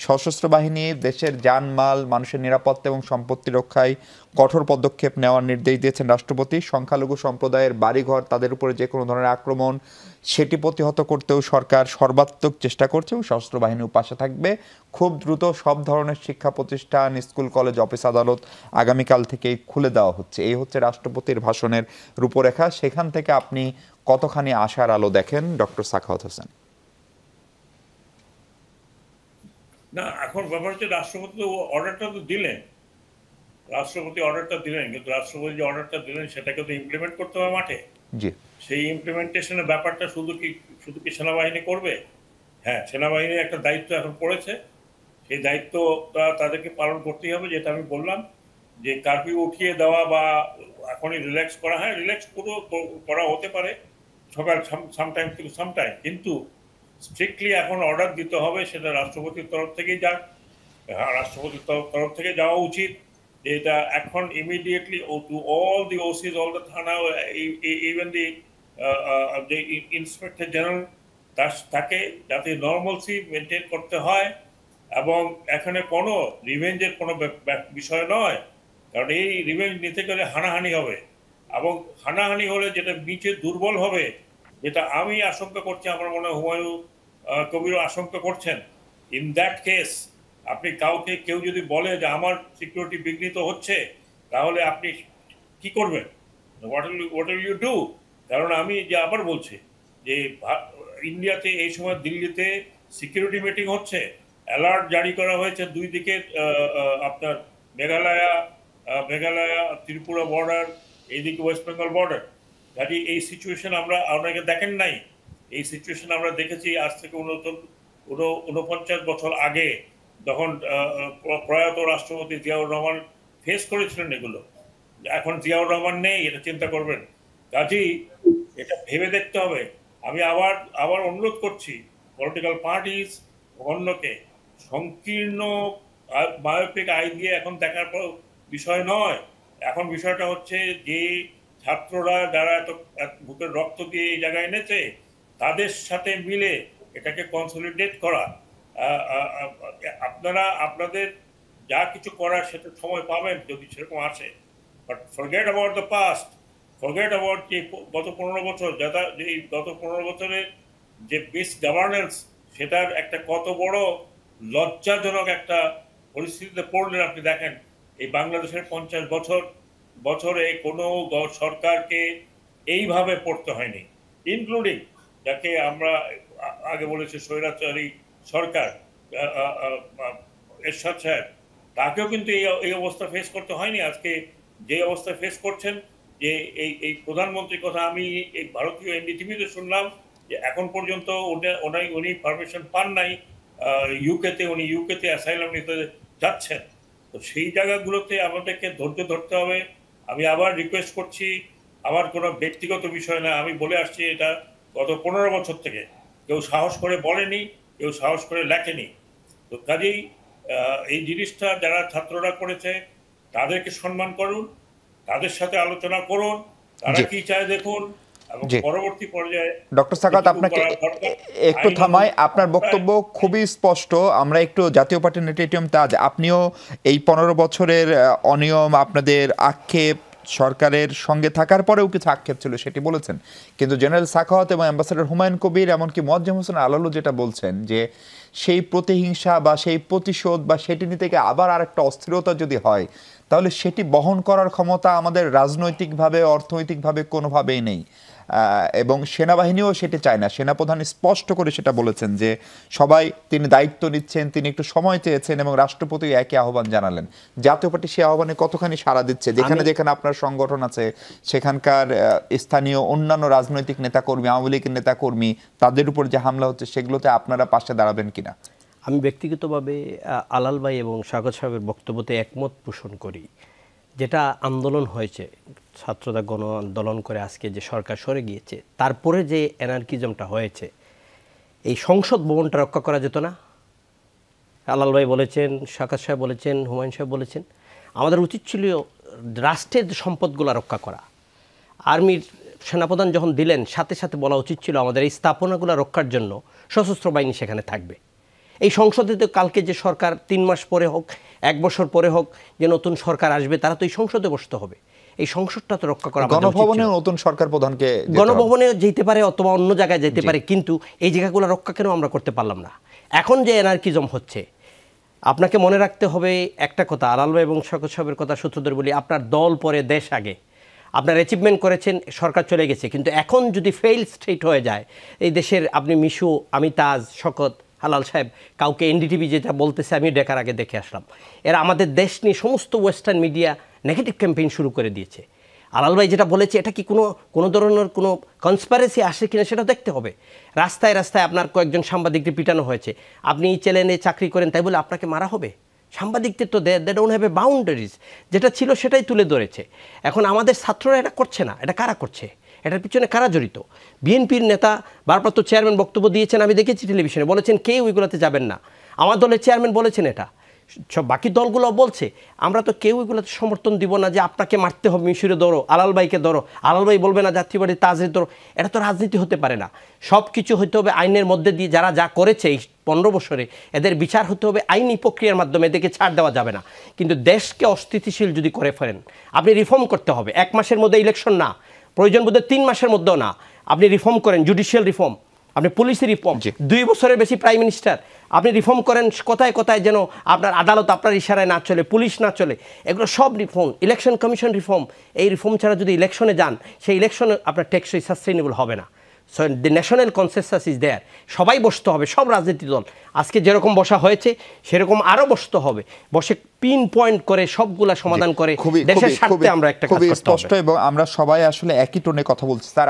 সশস্ত্র বাহিনী দেশের জানমাল, মানুষের নিরাপত্তা এবং সম্পত্তি রক্ষায় কঠোর পদক্ষেপ নেওয়ার নির্দেশ দিয়েছেন রাষ্ট্রপতি। সংখ্যালঘু সম্প্রদায়ের বাড়িঘর, তাদের উপরে যে কোনো ধরনের আক্রমণ, সেটি প্রতিহত করতেও সরকার সর্বাত্মক চেষ্টা করছে এবং সশস্ত্র বাহিনীও পাশে থাকবে। খুব দ্রুত সব ধরনের শিক্ষা প্রতিষ্ঠান, স্কুল, কলেজ, অফিস, আদালত আগামীকাল থেকেই খুলে দেওয়া হচ্ছে। এই হচ্ছে রাষ্ট্রপতির ভাষণের রূপরেখা। সেখান থেকে আপনি কতখানি আশার আলো দেখেন, ডক্টর সাখাওয়াত হোসেন? না, এখন ব্যাপার হচ্ছে রাষ্ট্রপতি অর্ডারটা তো দিলেন, কিন্তু রাষ্ট্রপতি যে অর্ডারটা দিলেন সেটাকে তো ইমপ্লিমেন্ট করতে হবে মাঠে। জি, সেই ইমপ্লিমেন্টেশনের ব্যাপারটা শুধু কি সেনাবাহিনী করবে? হ্যাঁ, সেনাবাহিনীর একটা দায়িত্ব এখন পড়েছে। সেই দায়িত্বটা তাদেরকে পালন করতেই হবে। যেটা আমি বললাম যে কারফিউ উঠিয়ে দেওয়া বা এখনই রিল্যাক্স করা, হ্যাঁ রিল্যাক্স পুরো করা হতে পারে সকাল সামটাইম থেকে সামটাইম, কিন্তু স্ট্রিক্টলি এখন অর্ডার দিতে হবে, সেটা রাষ্ট্রপতির তরফ থেকেই যাক। রাষ্ট্রপতির তরফ থেকে যাওয়া উচিত। এটা এখন immediately to all the oasis, all the থানা, ইভেন দি ইন্সপেক্টর জেনারেল, তাকে যাতে নর্মালসি মেনটেন করতে হয়। এবং এখানে কোনো রিভেঞ্জের কোনো বিষয় নয়, কারণ এই রিভেঞ্জ নিতে গেলে হানাহানি হবে, এবং হানাহানি হলে যেটা নিচে দুর্বল হবে, যেটা আমি আশঙ্কা করছি, আমার মনে হয় হুমায়ুন কবিরও আশঙ্কা করছেন। ইন দ্যাট কেস আপনি কেউ যদি বলে যে আমার সিকিউরিটি বিঘ্নিত হচ্ছে, তাহলে আপনি কি করবেন? What will you do? কারণ আমি যে আবার বলছি যে ইন্ডিয়াতে এই সময় দিল্লিতে সিকিউরিটি মিটিং হচ্ছে, অ্যালার্ট জারি করা হয়েছে দুই দিকে, আপনার মেঘালয়া ত্রিপুরা বর্ডার, এইদিকে ওয়েস্ট বেঙ্গল বর্ডার। কাজে এই সিচুয়েশন আমরা আপনাকে দেখেন নাই, এই সিচুয়েশন আমরা দেখেছি আজ থেকে 49 বছর আগে, যখন প্রয়াত রাষ্ট্রপতি জিয়াউর রহমান ফেস করেছিলেন এগুলো। এখন জিয়াউর রহমান নেই, এটা চিন্তা করবেন। কাজেই এটা ভেবে দেখতে হবে। আমি আবার অনুরোধ করছি পলিটিক্যাল পার্টিস অন্যকে, সংকীর্ণ বায়োপিক আই দিয়ে এখন দেখার পর বিষয় নয়। এখন বিষয়টা হচ্ছে যে ছাত্ররা যারা এত বুকের রক্ত দিয়ে এই জায়গায় এনেছে, তাদের সাথে মিলে এটাকে কনসলিডেট করা। আপনারা আপনাদের যা কিছু করার সেটা সময় পাবেন যদি সেরকম আসে, but forget about the past, forget about যে গত 15 বছর, গত 15 বছরের যে মিস গভর্নেন্স, সেটার একটা কত বড় লজ্জাজনক একটা পরিস্থিতিতে পড়লেন। আপনি দেখেন এই বাংলাদেশের 50 বছরে কোনো সরকারকে এইভাবে পড়তে হয়নি, ইনক্লুডিং যাকে আমরা আগে বলেছি স্বৈরাচারী সরকার, এরশাদ সাহেব, তাকেও কিন্তু এই অবস্থা ফেস করতে হয়নি। আজকে যে অবস্থা ফেস করছেন, যে এই প্রধানমন্ত্রীর কথা আমি এই ভারতীয় এনডিটিভিতে শুনলাম যে এখন পর্যন্ত উনি পারমিশন পান নাই ইউকেতে অ্যাসাইলাম নিতে যাচ্ছেন। তো সেই জায়গাগুলোতে আমাদেরকে ধৈর্য ধরতে হবে। আমি আবার রিকোয়েস্ট করছি, আমার কোনো ব্যক্তিগত বিষয় না, আমি বলে আসছি এটা গত 15 বছর থেকে। কেউ সাহস করে বলেনি, কেউ সাহস করে লেখেনি। তো কাজেই এই জিনিসটা যারা ছাত্ররা করেছে তাদেরকে সম্মান করুন, তাদের সাথে আলোচনা করুন, তারা কি চায় দেখুন, এবং পরবর্তী পর্যায়ে ডক্টর সাখাওয়াত আপনাকে একটু থামাই, আপনার বক্তব্য খুবই স্পষ্ট। আমরা একটু জাতীয় পার্টি নেতা এটিএম তাজ, আপনিও এই 15 বছরের অনিয়ম, আপনাদের আক্ষেপ, সরকারের সঙ্গে থাকার পরেও কিছু আক্ষেপ ছিল সেটি বলেছেন, কিন্তু জেনারেল সাখাওয়াত এবং অ্যাম্বাসেডর হুমায়ুন কবির এমনকি মোয়াজ্জেম হোসেন আলালু যেটা বলছেন যে সেই প্রতিহিংসা বা সেই প্রতিশোধ বা সেটি নিতে গিয়ে আবার আরেকটা অস্থিরতা যদি হয় তাহলে সেটি বহন করার ক্ষমতা আমাদের রাজনৈতিকভাবে অর্থনৈতিকভাবে কোনোভাবেই নেই, এবং সেনাবাহিনীও সেটি চায় না। সেনাপ্রধান স্পষ্ট করে সেটা বলেছেন যে সবাই তিনি দায়িত্ব নিচ্ছেন, তিনি একটু সময় চেয়েছেন এবং রাষ্ট্রপতি একই আহ্বান জানালেন। জাতীয় পার্টি সে আহ্বানে কতখানি সাড়া দিচ্ছে? যেখানে যেখানে আপনার সংগঠন আছে সেখানকার স্থানীয় অন্যান্য রাজনৈতিক নেতাকর্মী, আওয়ামী লীগের নেতাকর্মী, তাদের উপর যে হামলা হচ্ছে সেগুলোতে আপনারা পাশে দাঁড়াবেন কিনা? আমি ব্যক্তিগতভাবে আলাল ভাই এবং স্বাগত সাহেবের বক্তব্যতে একমত পোষণ করি। যেটা আন্দোলন হয়েছে, ছাত্ররা গণ আন্দোলন করে আজকে যে সরকার সরে গিয়েছে, তারপরে যে অ্যানার্কিজমটা হয়েছে, এই সংসদ ভবনটা রক্ষা করা যেত না? আলাল ভাই বলেছেন, স্বাগত সাহেব বলেছেন, হুমায়ুন সাহেব বলেছেন, আমাদের উচিত ছিল রাষ্ট্রের সম্পদগুলো রক্ষা করা। আর্মির সেনাপ্রধান যখন দিলেন, সাথে সাথে বলা উচিত ছিল আমাদের এই স্থাপনাগুলো রক্ষার জন্য সশস্ত্র বাহিনী সেখানে থাকবে। এই সংসদে তো কালকে যে সরকার 3 মাস পরে হোক, 1 বছর পরে হোক, যে নতুন সরকার আসবে, তারা তো এই সংসদে বসতে হবে। এই সংসদটা তো রক্ষা করা। গণভবনে নতুন সরকার প্রধানকে গণভবনে যেতে পারে অথবা অন্য জায়গায় যেতে পারে, কিন্তু এই জায়গাগুলো রক্ষা কেন আমরা করতে পারলাম না? এখন যে অ্যানার্কিজম হচ্ছে, আপনাকে মনে রাখতে হবে একটা কথা, আলাল ভাই এবং স্বাগত সাহেবের কথা সূত্রধর বলি, আপনার দল পরে দেশ আগে। আপনার অ্যাচিভমেন্ট করেছেন, সরকার চলে গেছে, কিন্তু এখন যদি ফেইল স্টেট হয়ে যায় এই দেশের, আপনি মিশু, আমি তাজ, শকত, হালাল সাহেব, কাউকে এনডিটিভি যেটা বলতেছে আমি ডেকার আগে দেখে আসলাম, এরা আমাদের দেশ নিয়ে সমস্ত ওয়েস্টার্ন মিডিয়া নেগেটিভ ক্যাম্পেইন শুরু করে দিয়েছে। আলাল ভাই যেটা বলেছে, এটা কি কোনো ধরনের কোনো কনস্পারেসি আসে কিনা সেটা দেখতে হবে। রাস্তায় রাস্তায় আপনার কয়েকজন সাংবাদিককে পিটানো হয়েছে, আপনি এই চ্যানেলে চাকরি করেন তাই বলে আপনাকে মারা হবে? সাংবাদিকদের তো they don't have a boundaries, যেটা ছিল সেটাই তুলে ধরেছে। এখন আমাদের ছাত্ররা এটা করছে না, এটা কারা করছে? এটার পিছনে কারা জড়িত? বিএনপির নেতা ভারপ্রাপ্ত চেয়ারম্যান বক্তব্য দিয়েছেন, আমি দেখেছি টেলিভিশনে, বলেছেন কেউ ওইগুলোতে যাবেন না। আমার দলের চেয়ারম্যান বলেছেন এটা, সব বাকি দলগুলো বলছে, আমরা তো কেউ এগুলোতে সমর্থন দিব না যে আপনাকে মারতে হবে, মিশরে ধরো, আলাল ভাইকে ধরো, আলাল ভাই বলবে না জাতীয় পার্টি তাজের ধরো। এটা তো রাজনীতি হতে পারে না। সব কিছু হতে হবে আইনের মধ্যে দিয়ে। যারা যা করেছে এই 15 বছরে, এদের বিচার হতে হবে আইনি প্রক্রিয়ার মাধ্যমে, এদেরকে ছাড় দেওয়া যাবে না। কিন্তু দেশকে অস্থিতিশীল যদি করে ফেলেন, আপনি রিফর্ম করতে হবে। 1 মাসের মধ্যে ইলেকশন না, প্রয়োজন বোধ 3 মাসের মধ্যেও না, আপনি রিফর্ম করেন, জুডিশিয়াল রিফর্ম, আপনি পুলিশের রিফর্ম, 2 বছরের বেশি প্রাইম মিনিস্টার, আপনি রিফর্ম করেন কথায় কথায়, যেন আপনার আদালত আপনার ইশারায় না চলে, পুলিশ না চলে, এগুলো সব রিফর্ম, ইলেকশন কমিশন রিফর্ম। এই রিফর্ম ছাড়া যদি ইলেকশনে যান, সেই ইলেকশনে আপনার টেকসই সাস্টেইনেবল হবে না। So the national consensus is there, সবাই বসতে হবে, সব রাজনীতি দল। আজকে যেরকম বসা হয়েছে সেরকম আরও বসতে হবে, বসে পিন পয়েন্ট করে সবগুলা সমাধান করে দেশের স্বার্থে আমরা একটা কাজ করতে হবে। স্পষ্ট, এবং আমরা সবাই আসলে একই টোনে কথা বলছি। স্যার,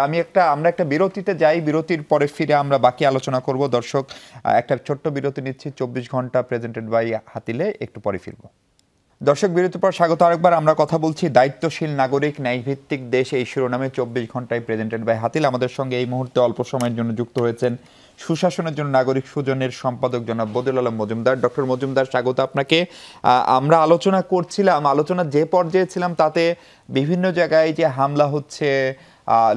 আমরা একটা বিরতিতে যাই, বিরতির পরে ফিরে আমরা বাকি আলোচনা করব। দর্শক, একটা ছোট্ট বিরতি নিচ্ছি, 24 ঘন্টা প্রেজেন্টেড বাই হাতিলে, একটু পরে ফিরবো। দর্শক, বিরতির পর স্বাগত আরেকবার। আমরা কথা বলছি দায়িত্বশীল নাগরিক, ন্যায়ভিত্তিক দেশ, এই শিরোনামে 24 ঘন্টায় প্রেজেন্টেড বাই হাতিল। আমাদের সঙ্গে এই মুহূর্তে অল্প সময়ের জন্য যুক্ত হয়েছেন সুশাসনের জন্য নাগরিক সুজনের সম্পাদক জনাব বদিউল আলম মজুমদার। ডক্টর মজুমদার, স্বাগত আপনাকে। আমরা আলোচনা করছিলাম, আলোচনা যে পর্যায়ে ছিলাম তাতে বিভিন্ন জায়গায় যে হামলা হচ্ছে,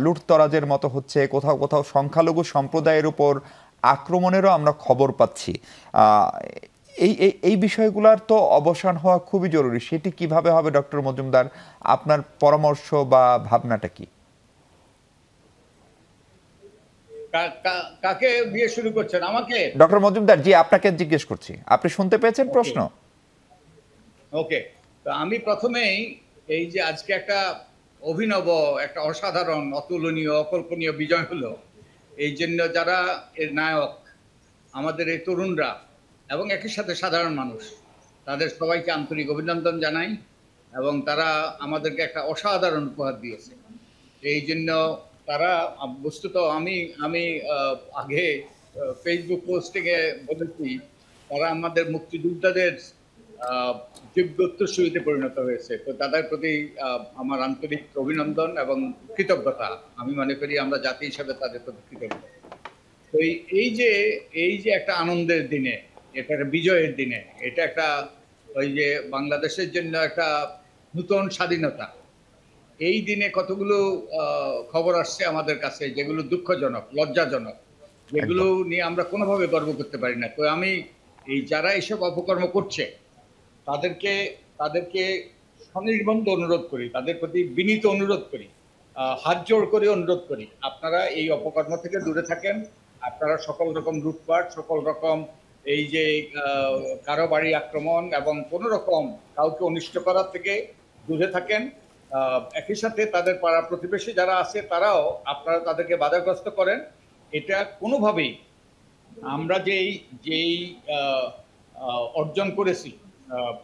লুটতরাজের মতো হচ্ছে, কোথাও কোথাও সংখ্যালঘু সম্প্রদায়ের উপর আক্রমণেরও আমরা খবর পাচ্ছি। এই বিষয়গুলোর তো অবসান হওয়া খুবই জরুরি। সেটি কিভাবে হবে ডক্টর মজুমদার? আপনার পরামর্শ বা ভাবনাটা কি? কাকে দিয়ে শুরু করছেন? আমাকে? ডক্টর মজুমদার জি, আপনাকে জিজ্ঞেস করছি। আপনি শুনতে পেয়েছেন প্রশ্ন? ওকে, তো আমি প্রথমেই এই যে আজকে একটা অভিনব, একটা অসাধারণ, অতুলনীয়, অকল্পনীয় বিজয় হলো, এই জন্য যারা এর নায়ক, আমাদের এই তরুণরা এবং একই সাথে সাধারণ মানুষ, তাদের সবাইকে আন্তরিক অভিনন্দন জানাই। এবং তারা আমাদেরকে একটা অসাধারণ উপহার দিয়েছে। এই জন্য তারা, বস্তুত আমি আগে ফেসবুক পোস্টিংয়ে বলেছি, তারা আমাদের মুক্তিযোদ্ধাদের যোগ্য উত্তরসূরিতে পরিণত হয়েছে। তো তাদের প্রতি আমার আন্তরিক অভিনন্দন এবং কৃতজ্ঞতা। আমি মনে করি আমরা জাতি হিসাবে তাদের প্রতি কৃতজ্ঞ। তো এই যে একটা আনন্দের দিনে, এটা একটা বিজয়ের দিনে, এটা একটা ওই যে বাংলাদেশের জন্য একটা নূতন স্বাধীনতা। এই দিনে কতগুলো খবর আসছে আমাদের কাছে যেগুলো দুঃখজনক, লজ্জাজনক, যেগুলো নিয়ে আমরা কোনোভাবে গর্ব করতে পারি না। তো আমি এই যারা এইসব অপকর্ম করছে তাদেরকে স্বনির্বন্ধ অনুরোধ করি, তাদের প্রতি বিনীত অনুরোধ করি, হাত জোড় করে অনুরোধ করি, আপনারা এই অপকর্ম থেকে দূরে থাকেন। আপনারা সকল রকম লুটপাট, সকল রকম এই যে কারো বাড়ি আক্রমণ এবং কোনো রকম কাউকে অনিষ্ট করার থেকে দূরে থাকেন। একই সাথে তাদের পাড়া প্রতিবেশী যারা আছে তারাও আপনারা তাদেরকে বাধাগ্রস্ত করেন। এটা কোনোভাবেই আমরা যেই অর্জন করেছি,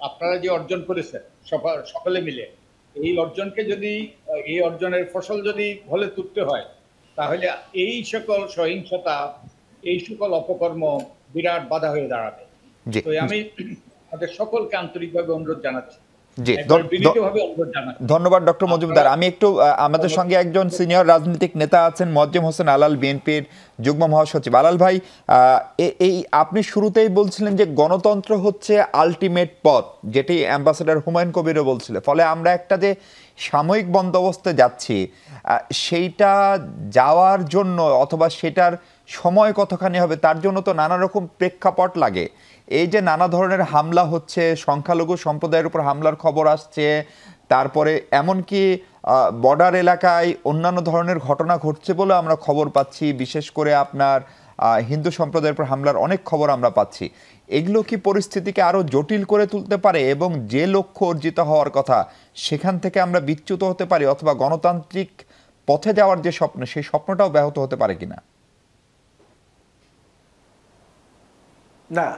আপনারা যে অর্জন করেছেন সকলে মিলে, এই অর্জনকে যদি এই অর্জনের ফসল যদি ফলে তুলতে হয়, তাহলে এই সকল সহিংসতা, এই সকল অপকর্ম বিরাট বাধা হয়ে দাঁড়াবে। তো আমি তাদের সকলকে আন্তরিকভাবে অনুরোধ জানাচ্ছি। ধন্যবাদ ডক্টর মজুমদার। আমি একটু আমাদের সঙ্গে একজন সিনিয়র রাজনৈতিক নেতা আছেন, মোয়াজ্জেম হোসেন আলাল, বিএনপির যুগ্ম মহাসচিব। আলাল ভাই, এই আপনি শুরুতেই বলছিলেন যে গণতন্ত্র হচ্ছে আলটিমেট পথ, যেটি অ্যাম্বাসেডর হুমায়ুন কবিরও বলছিলেন। ফলে আমরা একটা যে সাময়িক বন্দোবস্তে যাচ্ছি, সেইটা যাওয়ার জন্য অথবা সেটার সময় কতখানি হবে তার জন্য তো নানা রকম প্রেক্ষাপট লাগে। এই যে নানা ধরনের হামলা হচ্ছে, সংখ্যালঘু সম্প্রদায়ের উপর হামলার খবর আসছে, তারপরে এমনকি বর্ডার এলাকায় অন্যান্য ধরনের ঘটনা ঘটছে বলে আমরা খবর পাচ্ছি, বিশেষ করে আপনার হিন্দু সম্প্রদায়ের উপর হামলার অনেক খবর আমরা পাচ্ছি। এগুলো কি পরিস্থিতিকে আরও জটিল করে তুলতে পারে এবং যে লক্ষ্য অর্জিত হওয়ার কথা সেখান থেকে আমরা বিচ্যুত হতে পারি, অথবা গণতান্ত্রিক পথে যাওয়ার যে স্বপ্ন সেই স্বপ্নটাও ব্যাহত হতে পারে কিনা? না,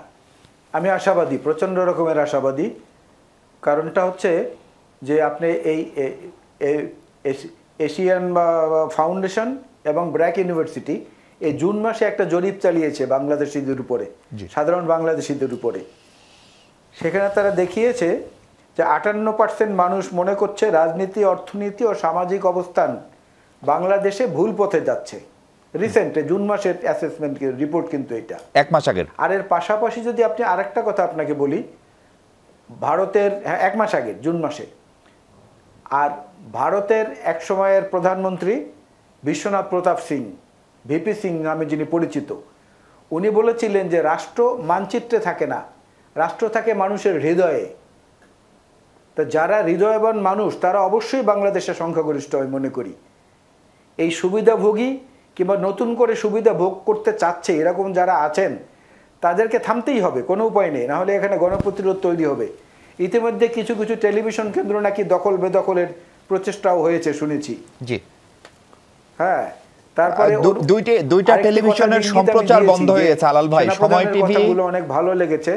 আমি আশাবাদী, প্রচণ্ড রকমের আশাবাদী। কারণটা হচ্ছে যে আপনি এই এশিয়ান ফাউন্ডেশন এবং ব্র্যাক ইউনিভার্সিটি এই জুন মাসে একটা জরিপ চালিয়েছে বাংলাদেশিদের উপরে, সাধারণ বাংলাদেশিদের উপরে। সেখানে তারা দেখিয়েছে যে 58% মানুষ মনে করছে রাজনীতি, অর্থনীতি ও সামাজিক অবস্থান বাংলাদেশে ভুল পথে যাচ্ছে। রিসেন্ট জুন মাসের অ্যাসেসমেন্ট রিপোর্ট কিন্তু এটা 1 মাস আগের। আর এর পাশাপাশি যদি আপনি আরেকটা কথা আপনাকে বলি, ভারতের 1 মাস আগে জুন মাসে, আর ভারতের এক সময়ের প্রধানমন্ত্রী বিশ্বনাথ প্রতাপ সিং, ভিপি সিং নামে যিনি পরিচিত, উনি বলেছিলেন যে রাষ্ট্র মানচিত্রে থাকে না, রাষ্ট্র থাকে মানুষের হৃদয়ে। তো যারা হৃদয়বান মানুষ তারা অবশ্যই বাংলাদেশের সংখ্যাগরিষ্ঠ হয় মনে করি। এই সুবিধাভোগী কিংবা নতুন করে সুবিধা ভোগ করতে চাচ্ছে এরকম যারা আছেন তাদেরকে থামতেই হবে, কোনো উপায় নেই, নাহলে এখানে গণপ্রতিরোধ তৈরি হবে। ইতিমধ্যে কিছু কিছু টেলিভিশন কেন্দ্র নাকি দখল বেদখলের প্রচেষ্টাও হয়েছে শুনেছি। জি হ্যাঁ, তারপরে দুইটা টেলিভিশনের সম্প্রচার বন্ধ হয়ে গেছে আলাল ভাই। সময় টিভি গুলো অনেক ভালো লেগেছে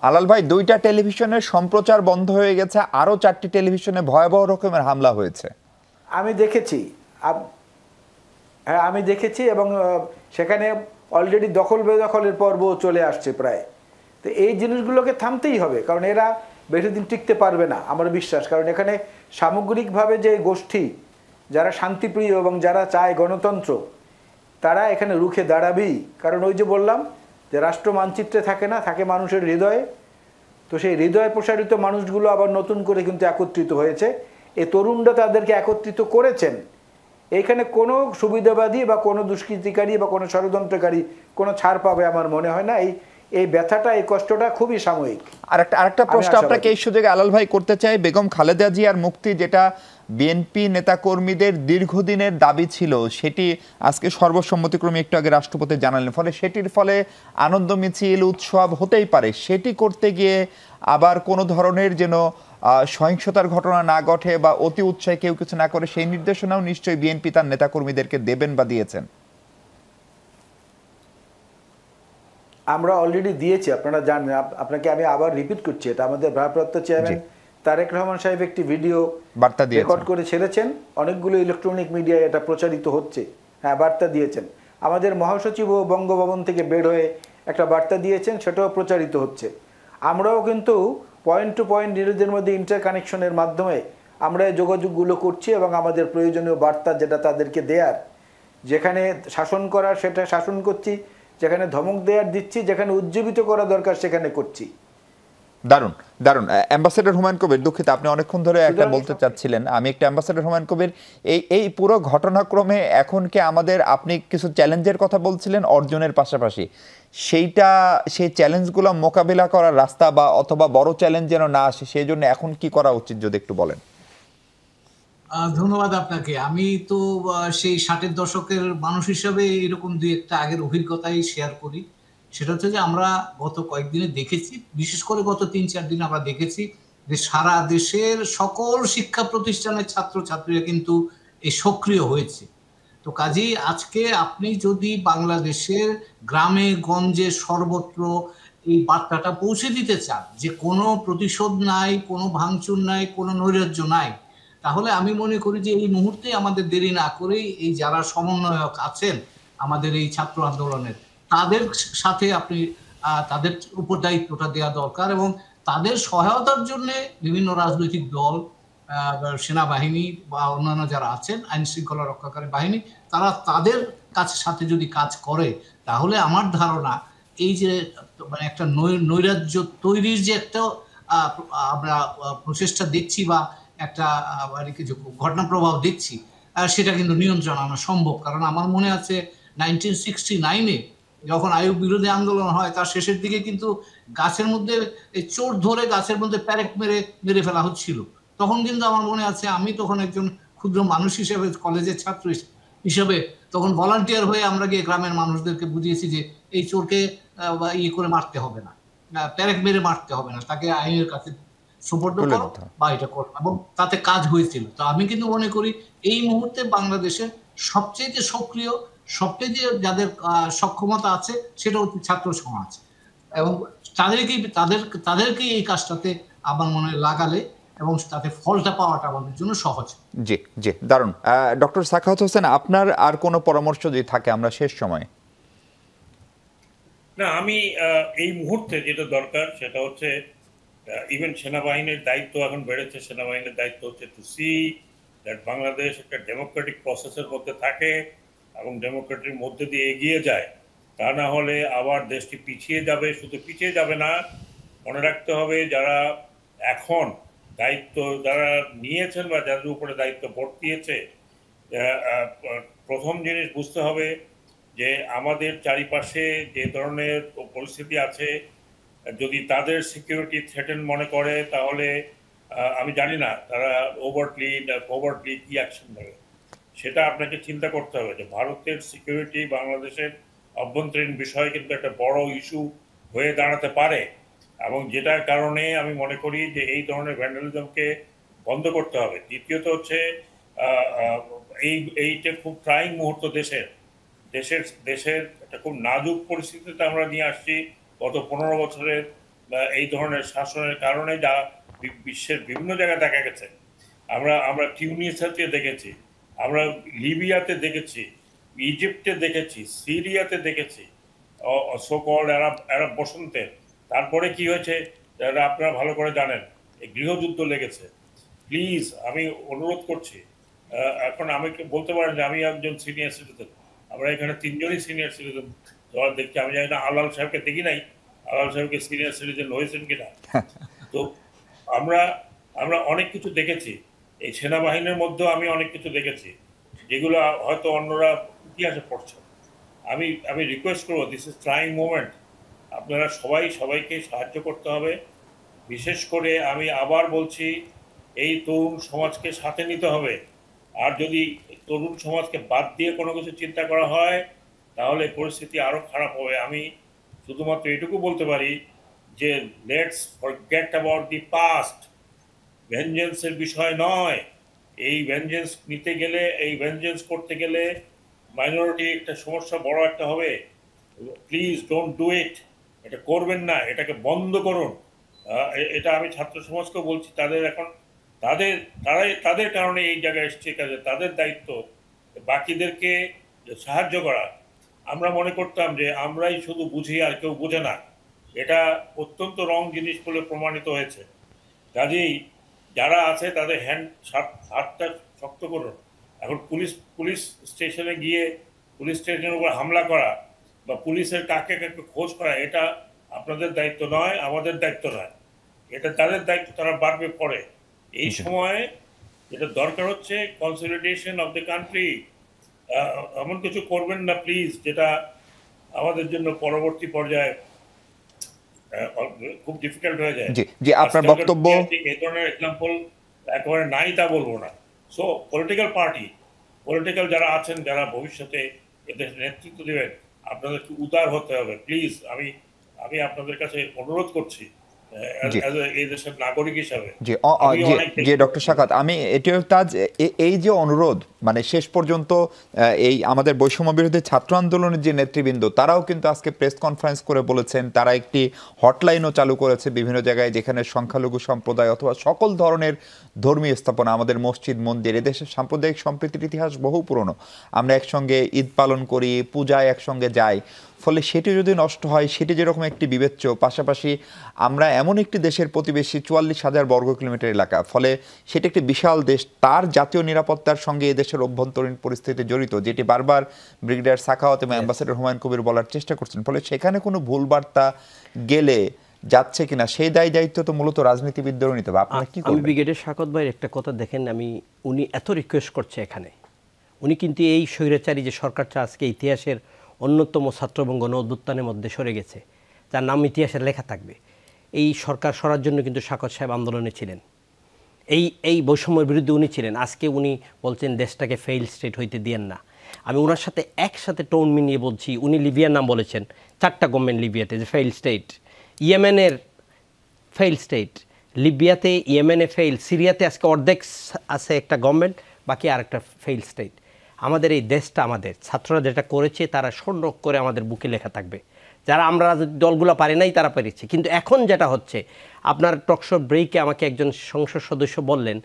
আলাল ভাই, 2টা টেলিভিশনের সম্প্রচার বন্ধ হয়ে গেছে, আরো 4টি টেলিভিশনে ভয়াবহ রকমের হামলা হয়েছে। আমি দেখেছি, হ্যাঁ আমি দেখেছি, এবং সেখানে অলরেডি দখল বেদখলের পর্ব চলে আসছে প্রায়। তো এই জিনিসগুলোকে থামতেই হবে, কারণ এরা বেশি দিন টিকতে পারবে না আমার বিশ্বাস। কারণ এখানে সামগ্রিকভাবে যে গোষ্ঠী যারা শান্তিপ্রিয় এবং যারা চায় গণতন্ত্র, তারা এখানে রুখে দাঁড়াবেই। কারণ ওই যে বললাম যে রাষ্ট্র মানচিত্রে থাকে না, থাকে মানুষের হৃদয়ে। তো সেই হৃদয় প্রসারিত মানুষগুলো আবার নতুন করে কিন্তু একত্রিত হয়েছে। এই তরুণরা তাদেরকে একত্রিত করেছেন। এইখানে কোনো সুবিধাবাদী বা কোনো দুষ্কৃতিকারী বা কোনো ষড়যন্ত্রকারী কোনো ছাড় পাবে আমার মনে হয় না। এই ব্যথাটা, এই কষ্টটা খুবই সাময়িক। আরেকটা প্রশ্ন আপনাকে এই সুযোগে আলাল ভাই করতে চাই। বেগম খালেদা জিয়ার মুক্তি, যেটা বিএনপি নেতাকর্মীদের দীর্ঘদিনের দাবি ছিল, সেটি আজকে সর্বসম্মতিক্রমে একটু আগে রাষ্ট্রপতি জানালেন। ফলে সেটির ফলে আনন্দ মিছিল, উৎসব হতেই পারে। সেটি করতে গিয়ে আবার কোনো ধরনের যেন সহিংসতার ঘটনা না ঘটে বা অতি উৎসাহে কেউ কিছু না করে, সেই নির্দেশনাও নিশ্চয়ই বিএনপি তার নেতাকর্মীদেরকে দেবেন বা দিয়েছেন। আমরা অলরেডি দিয়েছি, আপনারা জানেন। আপনাকে আমি আবার রিপিট করছি, এটা আমাদের ভারপ্রাপ্ত চেয়ারম্যান তারেক রহমান সাহেব একটি ভিডিও বার্তা রেকর্ড করে ছেড়েছেন, অনেকগুলো ইলেকট্রনিক মিডিয়ায় এটা প্রচারিত হচ্ছে। হ্যাঁ, বার্তা দিয়েছেন। আমাদের মহাসচিবও বঙ্গভবন থেকে বের হয়ে একটা বার্তা দিয়েছেন, সেটাও প্রচারিত হচ্ছে। আমরাও কিন্তু পয়েন্ট টু পয়েন্ট নিজেদের মধ্যে ইন্টারকানেকশনের মাধ্যমে আমরা এই যোগাযোগগুলো করছি এবং আমাদের প্রয়োজনীয় বার্তা যেটা তাদেরকে দেয়ার, যেখানে শাসন করার সেটা শাসন করছি, যেখানে ধমক দেয়ার দিচ্ছি, যেখানে উজ্জীবিত করা দরকার সেখানে করছি। দারুণ দারুণ। অ্যাম্বাসেডর হুমায়ুন কবির, দুঃখিত আপনি অনেকক্ষণ ধরে একটা বলতে চাচ্ছিলেন, আমি একটা অ্যাম্বাসেডর হুমায়ুন কবির, এই পুরো ঘটনাক্রমে এখন কি আমাদের, আপনি কিছু চ্যালেঞ্জের কথা বলছিলেন অর্জনের পাশাপাশি, সেই চ্যালেঞ্জগুলো মোকাবিলা করার রাস্তা বা অথবা বড় চ্যালেঞ্জ যেন না আসে সেই জন্য এখন কি করা উচিত যদি একটু বলেন। ধন্যবাদ আপনাকে। আমি তো সেই 60-এর দশকের মানুষ হিসাবে এরকম দুই একটা আগের অভিজ্ঞতাই শেয়ার করি। সেটা হচ্ছে যে আমরা গত কয়েকদিনে দেখেছি, বিশেষ করে গত 3-4 দিন আমরা দেখেছি যে সারা দেশের সকল শিক্ষা প্রতিষ্ঠানের ছাত্রছাত্রীরা কিন্তু এই সক্রিয় হয়েছে। তো কাজেই আজকে আপনি যদি বাংলাদেশের গ্রামে গঞ্জে সর্বত্র এই বার্তাটা পৌঁছে দিতে চান যে কোনো প্রতিশোধ নাই, কোনো ভাঙচুর নাই, কোনো নৈরাজ্য নাই, তাহলে আমি মনে করি যে এই মুহূর্তে আমাদের দেরি না করেই এই যারা সমন্বয়ক আছেন আমাদের এই ছাত্র আন্দোলনের, তাদের সাথে আপনি তাদের উপর দায়িত্বটা দেওয়া দরকার এবং তাদের সহায়তার জন্য বিভিন্ন রাজনৈতিক দল, সেনাবাহিনী বা অন্যান্য যারা আছেন আইন শৃঙ্খলা রক্ষাকারী বাহিনী, তারা তাদের সাথে যদি কাজ করে তাহলে আমার ধারণা এই যে মানে একটা নৈরাজ্য তৈরির যে একটা আমরা প্রচেষ্টা দেখছি বা একটা ঘটনা প্রবাহ দেখছি, সেটা কিন্তু নিয়ন্ত্রণ আনা সম্ভব। কারণ আমার মনে আছে 1969-এ যখন আইয়ুব বিরোধী আন্দোলন হয় তার শেষের দিকে কিন্তু গাছের মধ্যে চোর ধরে গাছের মধ্যে প্যারেক মেরে ফেলা হচ্ছিল। তখন কিন্তু আমার মনে আছে আমি তখন একজন ক্ষুদ্র মানুষ হিসেবে, কলেজের ছাত্র হিসেবে তখন ভলান্টিয়ার হয়ে আমরা গিয়ে গ্রামের মানুষদেরকে বুঝিয়েছি যে এই চোরকে ইয়ে করে মারতে হবে না, প্যারেক মেরে মারতে হবে না, তাকে আইনের কাছে সুপর্দ করো বা এটা করো, এবং তাতে কাজ হয়েছিল। তো আমি কিন্তু মনে করি এই মুহূর্তে বাংলাদেশের সবচেয়ে সক্রিয়, সবচেয়ে যাদের সক্ষমতা আছে সেটা হচ্ছে ছাত্র সমাজ, এবং তাদেরকে এই কাজটাতে আমার মনে হয় লাগালে এবং তাতে ফলটা পাওয়াটা আমাদের জন্য সহজ। জি জি, দারুণ। ডক্টর সাখাওয়াত হোসেন, আপনার আর কোনো পরামর্শ যদি থাকে আমরা শেষ সময়ে। না, আমি এই মুহূর্তে যেটা দরকার সেটা হচ্ছে ইভেন সেনাবাহিনীর দায়িত্ব এখন বেড়েছে, সেনাবাহিনীর দায়িত্ব হচ্ছে টু সি দ্যাট বাংলাদেশ একটা ডেমোক্রেটিক প্রসেসের মধ্যে থাকে এবং ডেমোক্রেটির মধ্যে দিয়ে এগিয়ে যায়। তা না হলে আবার দেশটি পিছিয়ে যাবে। শুধু পিছিয়ে যাবে না, মনে রাখতে হবে যারা এখন দায়িত্ব যারা নিয়েছেন বা যাদের উপরে দায়িত্ব বর্তিয়েছে, প্রথম জিনিস বুঝতে হবে যে আমাদের চারিপাশে যে ধরনের পরিস্থিতি আছে, যদি তাদের সিকিউরিটি থ্রেটেন মনে করে তাহলে আমি জানি না তারা ওভারটলি কি অ্যাকশন নেবে। সেটা আপনাকে চিন্তা করতে হবে যে ভারতের সিকিউরিটি বাংলাদেশের অভ্যন্তরীণ বিষয় কিন্তু একটা বড় ইস্যু হয়ে দাঁড়াতে পারে, এবং যেটার কারণে আমি মনে করি যে এই ধরনের ভ্যান্ডালিজমকে বন্ধ করতে হবে। দ্বিতীয়ত হচ্ছে এইটা খুব ট্রাইং মুহূর্ত দেশের একটা খুব নাজুক পরিস্থিতিতে আমরা নিয়ে আসছি গত 15 বছরের এই ধরনের শাসনের কারণে, যা বিশ্বের বিভিন্ন জায়গায় দেখা গেছে। আমরা টিউনিসিয়াতে দেখেছি, আমরা লিবিয়াতে দেখেছি, ইজিপ্টে দেখেছি, সিরিয়াতে দেখেছি সোকল আরব বসন্তে। তারপরে কি হয়েছে আপনারা ভালো করে জানেন, এই গৃহযুদ্ধ লেগেছে। প্লিজ আমি অনুরোধ করছি, এখন আমি বলতে পারেন যে আমি একজন সিনিয়র সিটিজেন, আমরা এখানে 3 জনই সিনিয়র সিটিজেন দেখছি। আমি জানি না আলাল সাহেবকে দেখি নাই, আলাল সাহেবকে সিনিয়র সিটিজেন হয়েছেন কিনা। তো আমরা অনেক কিছু দেখেছি, এই সেনাবাহিনীর মধ্যেও আমি অনেক কিছু দেখেছি যেগুলো হয়তো অন্যরা ইতিহাসে পড়ছে। আমি রিকোয়েস্ট করবো, দিস ইজ ট্রাইং মোমেন্ট, আপনারা সবাইকে সাহায্য করতে হবে। বিশেষ করে আমি আবার বলছি, এই তরুণ সমাজকে সাথে নিতে হবে। আর যদি তরুণ সমাজকে বাদ দিয়ে কোনো কিছু চিন্তা করা হয় তাহলে পরিস্থিতি আরও খারাপ হবে। আমি শুধুমাত্র এটুকু বলতে পারি যে let's forget about the past. ভেঞ্জেন্সের বিষয় নয়, এই ভেঞ্জেন্স নিতে গেলে, এই ভেঞ্জেন্স করতে গেলে মাইনরিটি একটা সমস্যা বড় একটা হবে। প্লিজ ডোন্ট ডু ইট, এটা করবেন না, এটাকে বন্ধ করুন। এটা আমি ছাত্র সমাজকেও বলছি, তাদের কারণে এই জায়গায় এসছে, কাজে তাদের দায়িত্ব বাকিদেরকে সাহায্য করা। আমরা মনে করতাম যে আমরাই শুধু বুঝি আর কেউ বোঝে না, এটা অত্যন্ত রং জিনিস বলে প্রমাণিত হয়েছে। কাজেই যারা আছে তাদের হাতটা শক্ত করুন। এখন পুলিশ স্টেশনে গিয়ে পুলিশ স্টেশনের উপর হামলা করা বা পুলিশের কাকে কাকে খোঁজ করা এটা আপনাদের দায়িত্ব নয়, আমাদের দায়িত্ব নয়, এটা তাদের দায়িত্ব, তারা বাড়বে পরে। এই সময়ে যেটা দরকার হচ্ছে কনসলিডেশন অফ দ্য কান্ট্রি। এমন কিছু করবেন না প্লিজ যেটা আমাদের জন্য পরবর্তী পর্যায়ে খুব ডিফিকাল্ট হয়ে যায়। জি, আপনার বক্তব্য এই ধরনের এক্সাম্পল একেবারে নাই তা বলবো না। সো পলিটিক্যাল যারা আছেন, যারা ভবিষ্যতে এদের নেতৃত্ব দেবেন, আপনাদেরকে উদার হতে হবে প্লিজ। আমি আপনাদের কাছে অনুরোধ করছি এই দেশের নাগরিক হিসাবে। জি ডক্টর সাখাওয়াত, আমি এটিও তাজ এই যে অনুরোধ, মানে শেষ পর্যন্ত এই আমাদের বৈষম্য বিরোধী ছাত্র আন্দোলনের যে নেতৃবৃন্দ তারাও কিন্তু আজকে প্রেস কনফারেন্স করে বলেছেন, তারা একটি হটলাইনও চালু করেছে বিভিন্ন জায়গায়, যেখানে সংখ্যালঘু সম্প্রদায় অথবা সকল ধরনের ধর্মীয় স্থাপনা, আমাদের মসজিদ মন্দির, এদেশের সাম্প্রদায়িক সম্প্রীতির ইতিহাস বহু পুরনো। আমরা একসঙ্গে ঈদ পালন করি, পূজায় একসঙ্গে যাই, ফলে সেটি যদি নষ্ট হয়, সেটি যেরকম একটি বিবেচ্য, পাশাপাশি আমরা এমন একটি দেশের প্রতিবেশী 44,000 বর্গ কিলোমিটার এলাকা, ফলে সেটি একটি বিশাল দেশ, তার জাতীয় নিরাপত্তার সঙ্গে এই দেশের অভ্যন্তরীণ পরিস্থিতি জড়িত, যেটি বারবার ব্রিগেডিয়ার সাখাওয়াত এবং অ্যাম্বাসেডর হুমায়ুন কবির বলার চেষ্টা করছেন। ফলে সেখানে কোনো ভুল বার্তা গেলে যাচ্ছে কিনা সেই দায়িত্ব তো মূলত রাজনীতিবিদদেরও নিতে হবে। আপনারা কি করবেন? ব্রিগেডিয়ার সাখাওয়াত ভাইয়ের একটা কথা দেখেন, উনি এত রিকোয়েস্ট করছে এখানে, উনি কিন্তু এই স্বৈরাচারী যে সরকারটা আজকে ইতিহাসের অন্যতম ছাত্র এবং গণ অভ্যুত্থানের মধ্যে সরে গেছে, যার নাম ইতিহাসের লেখা থাকবে, এই সরকার সরার জন্য কিন্তু সাখাওয়াত সাহেব আন্দোলনে ছিলেন, এই বৈষম্যের বিরুদ্ধে উনি ছিলেন। আজকে উনি বলছেন দেশটাকে ফেইল স্টেট হইতে দিয়েন না। আমি ওনার সাথে একসাথে টোন মিলিয়ে বলছি, উনি লিবিয়ার নাম বলেছেন, 4টা গভর্নমেন্ট লিবিয়াতে যে ফেইল স্টেট, ইয়েমেনের ফেইল স্টেট, লিবিয়াতে ইয়েমেনে ফেইল, সিরিয়াতে আজকে অর্ধেক আছে একটা গভর্নমেন্ট, বাকি আরেকটা ফেইল স্টেট। আমাদের এই দেশটা, আমাদের ছাত্ররা যেটা করেছে তারা স্বর্ণ করে আমাদের বুকে লেখা থাকবে। যারা আমরা দলগুলো পারি নাই তারা পেরেছে। কিন্তু এখন যেটা হচ্ছে, আপনার টকশো ব্রেকে আমাকে একজন সংসদ সদস্য বললেন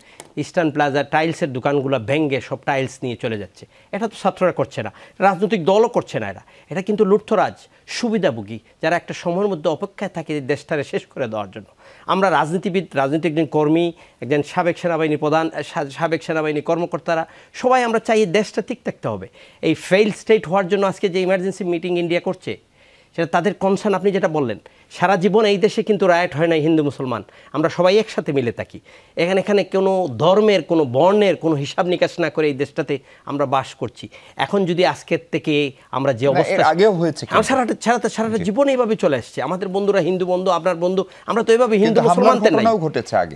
ইস্টার্ন প্লাজা টাইলসের দোকানগুলো ভেঙে সব টাইলস নিয়ে চলে যাচ্ছে। এটা তো ছাত্ররা করছে না, রাজনৈতিক দলও করছে না, এটা কিন্তু লুঠতরাজ, সুবিধাভোগী, যারা একটা সময়ের মধ্যে অপেক্ষায় থাকে দেশটারে শেষ করে দেওয়ার জন্য। আমরা রাজনীতিবিদ, রাজনীতিক একজন কর্মী, একজন সাবেক সেনাবাহিনী প্রধান, সাবেক সেনাবাহিনী কর্মকর্তারা সবাই আমরা চাই দেশটা ঠিক থাকতে হবে। এই ফেইল স্টেট হওয়ার জন্য আজকে যে ইমার্জেন্সি মিটিং ইন্ডিয়া করছে, সেটা তাদের কনসার্ন। আপনি যেটা বললেন, সারা জীবন এই দেশে কিন্তু রায়ট হয় নাই হিন্দু মুসলমান, আমরা সবাই একসাথে মিলে থাকি। এখানে কোনো ধর্মের, কোনো বর্ণের কোনো হিসাব নিকাশ না করে এই দেশটাতে আমরা বাস করছি। এখন যদি আজকের থেকে আমরা যে অবস্থা, আগেও হয়েছে, সারাটা জীবন এইভাবে চলে আসছে। আমাদের বন্ধুরা হিন্দু বন্ধু, আপনার বন্ধু, আমরা তো এইভাবে হিন্দু মুসলমান ঘটেছে আগে।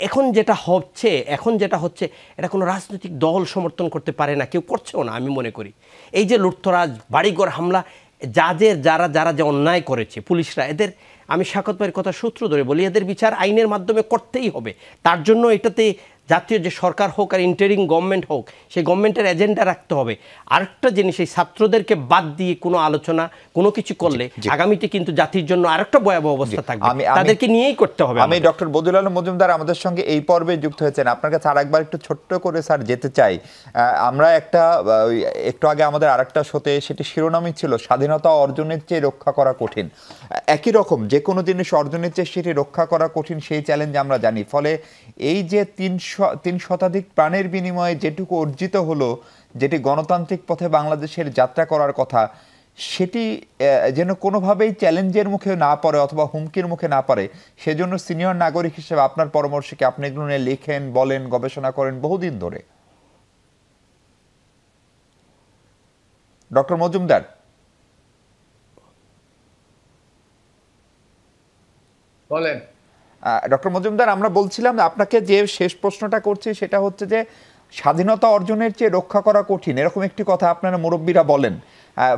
এখন যেটা হচ্ছে এটা কোনো রাজনৈতিক দল সমর্থন করতে পারে না, কেউ করছেও না। আমি মনে করি এই যে লুঠতরাজ, বাড়িঘর হামলা, যারা যে অন্যায় করেছে পুলিশরা, এদের আমি সাখাওয়াত ভাইয়ের কথা সূত্র ধরে বলি, এদের বিচার আইনের মাধ্যমে করতেই হবে। তার জন্য এটাতে জাতীয় যে সরকার হোক আর ইন্টারিম গভর্নমেন্ট হোক, সেই গভর্নমেন্টের এজেন্ডা রাখতে হবে। আরেকটা জিনিস, এই ছাত্রদেরকে বাদ দিয়ে কোনো আলোচনা, কোনো কিছু করলে আগামীতে কিন্তু জাতির জন্য আরেকটা ভয়াবহ অবস্থা থাকবে, তাদেরকে নিয়েই করতে হবে। আমি ডক্টর বদিউল আলম মজুমদার আমাদের সঙ্গে এই পর্বে যুক্ত হয়েছেন। আপনার কাছে আরেকবার একটু ছোট্ট করে স্যার যেতে চাই। আমরা একটু আগে আমাদের আরেকটা শোতে সেটি শিরোনামই ছিল স্বাধীনতা অর্জনের চেয়ে রক্ষা করা কঠিন। একই রকম যে কোনো জিনিস অর্জনের চেয়ে সেটি রক্ষা করা কঠিন, সেই চ্যালেঞ্জ আমরা জানি। ফলে এই যে 3 শতাধিক প্রাণের বিনিময়ে যেটুকু অর্জিত হলো, যেটি গণতান্ত্রিক পথে বাংলাদেশের যাত্রা করার কথা, সেটি যেন কোনোভাবেই চ্যালেঞ্জের মুখে না পড়ে অথবা হুমকির মুখে না পড়ে, সেজন্য সিনিয়র নাগরিক হিসেবে আপনার পরামর্শ কি? আপনি এগুলো নিয়ে লেখেন, বলেন, গবেষণা করেন বহুদিন ধরে। ডক্টর মজুমদার, বলেন। ডক্টর মজুমদার, আমরা বলছিলাম আপনাকে যে শেষ প্রশ্নটা করছি সেটা হচ্ছে যে স্বাধীনতা অর্জনের চেয়ে রক্ষা করা কঠিন, এরকম একটি কথা আপনারা মুরব্বীরা বলেন।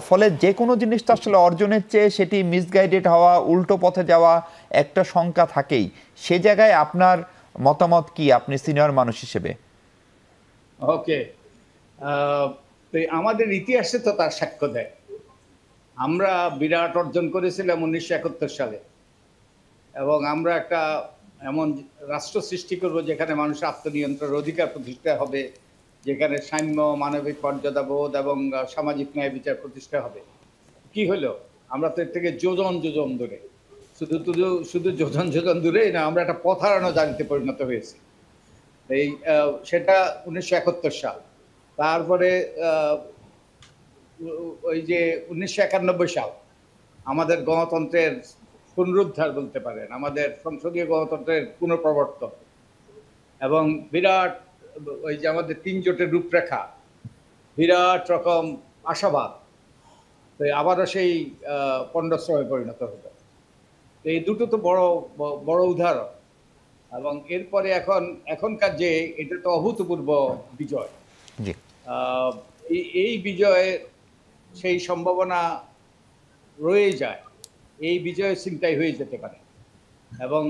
ফলে যে কোনো জিনিস তো আসলে অর্জনের চেয়ে সেটি মিসগাইডেড হওয়া, উল্টো পথে যাওয়া একটা শঙ্কা থাকেই। সে জায়গায় আপনার মতামত কি, আপনি সিনিয়র মানুষ হিসেবে? ওকে, আমাদের ইতিহাসে তো তার সাক্ষ্য দেয়। আমরা বিরাট অর্জন করেছিলাম 1971 সালে, এবং আমরা একটা এমন রাষ্ট্র সৃষ্টি করব যেখানে মানুষের আত্মনিয়ন্ত্রণের অধিকার প্রতিষ্ঠা হবে, যেখানে সাম্য, মানবিক মর্যাদাবোধ এবং সামাজিক ন্যায় বিচার প্রতিষ্ঠা হবে। কি হলো? আমরা তো এর থেকে যোজন ধরে শুধু যোজন যোজন দূরেই না, আমরা একটা পথ হারানো জাতিতে পরিণত হয়েছি। সেটা 1971 সাল, তারপরে ওই যে 1991 সাল আমাদের গণতন্ত্রের পুনরুদ্ধার বলতে পারেন, আমাদের সংসদীয় গণতন্ত্রের পুনঃপ্রবর্তন, এবং বিরাট ওই যে আমাদের 3 জোটের রূপরেখা, বিরাট রকম আশাবাদ, তো আবারও সেই পণ্ডশ্রমে পরিণত হতো। তো এই দুটো তো বড় বড় উদাহরণ। এবং এরপরে এখনকার যে এটা তো অভূতপূর্ব বিজয়, এই বিজয়ে সেই সম্ভাবনা রয়ে যায়, এই বিজয় চিন্তাই হয়ে যেতে পারে। এবং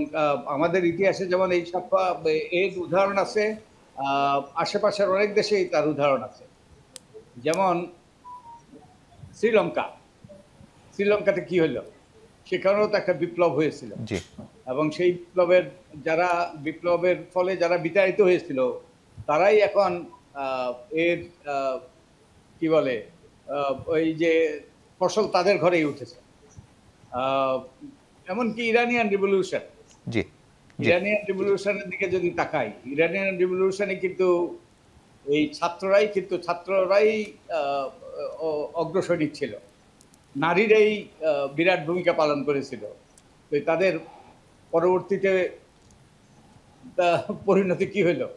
আমাদের ইতিহাসে যেমন এই এর উদাহরণ আছে, আশেপাশের অনেক দেশেই তার উদাহরণ আছে। যেমন শ্রীলঙ্কাতে কি হলো, সেখানেও তো একটা বিপ্লব হয়েছিল, এবং সেই বিপ্লবের ফলে যারা বিতাড়িত হয়েছিল তারাই এখন এর কি বলে ওই যে ফসল তাদের ঘরেই উঠেছে। এমনকি ইরানিয়ান রিভলিউশনের দিকে যদি তাকাই, ইরানিয়ান রিভলিউশনে কিন্তু এই ছাত্ররাই অগ্রসৈনিক ছিল, নারীরাই বিরাট ভূমিকা পালন করেছিল। তো তাদের পরবর্তীতে পরিণতি কি হলো?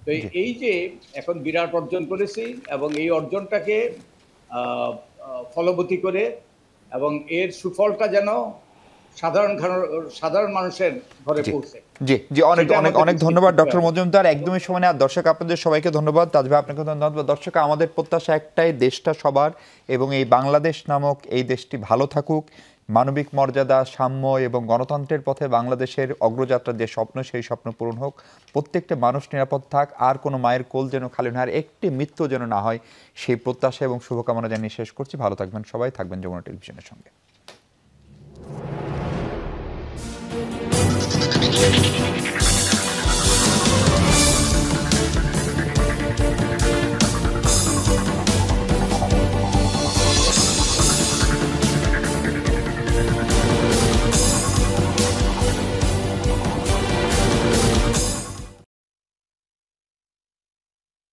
তো এই যে এখন বিরাট অর্জন করেছি, এবং এই অর্জনটাকে ফলবতী করে, এবং এর সুফলটা যেন সাধারণ মানুষের ঘরে পৌঁছে। জি অনেক অনেক অনেক ধন্যবাদ ডক্টর মজুমদার। একদমই সময় নেই। আর দর্শক, আপনাদের সবাইকে ধন্যবাদ। তাজ ভাই, আপনাকে ধন্যবাদ। দর্শক, আমাদের প্রত্যাশা একটাই, দেশটা সবার, এবং এই বাংলাদেশ নামক এই দেশটি ভালো থাকুক, মানবিক মর্যাদা, সাম্য এবং গণতন্ত্রের পথে বাংলাদেশের অগ্রযাত্রার যে স্বপ্ন, সেই স্বপ্ন পূরণ হোক, প্রত্যেকটা মানুষ নিরাপদ থাক, আর কোনো মায়ের কোল যেন খালি না হয়, একটি মৃত্যু যেন না হয়, সেই প্রত্যাশা এবং শুভকামনা জানিয়ে শেষ করছি। ভালো থাকবেন সবাই, থাকবেন যমুনা টেলিভিশনের সঙ্গে।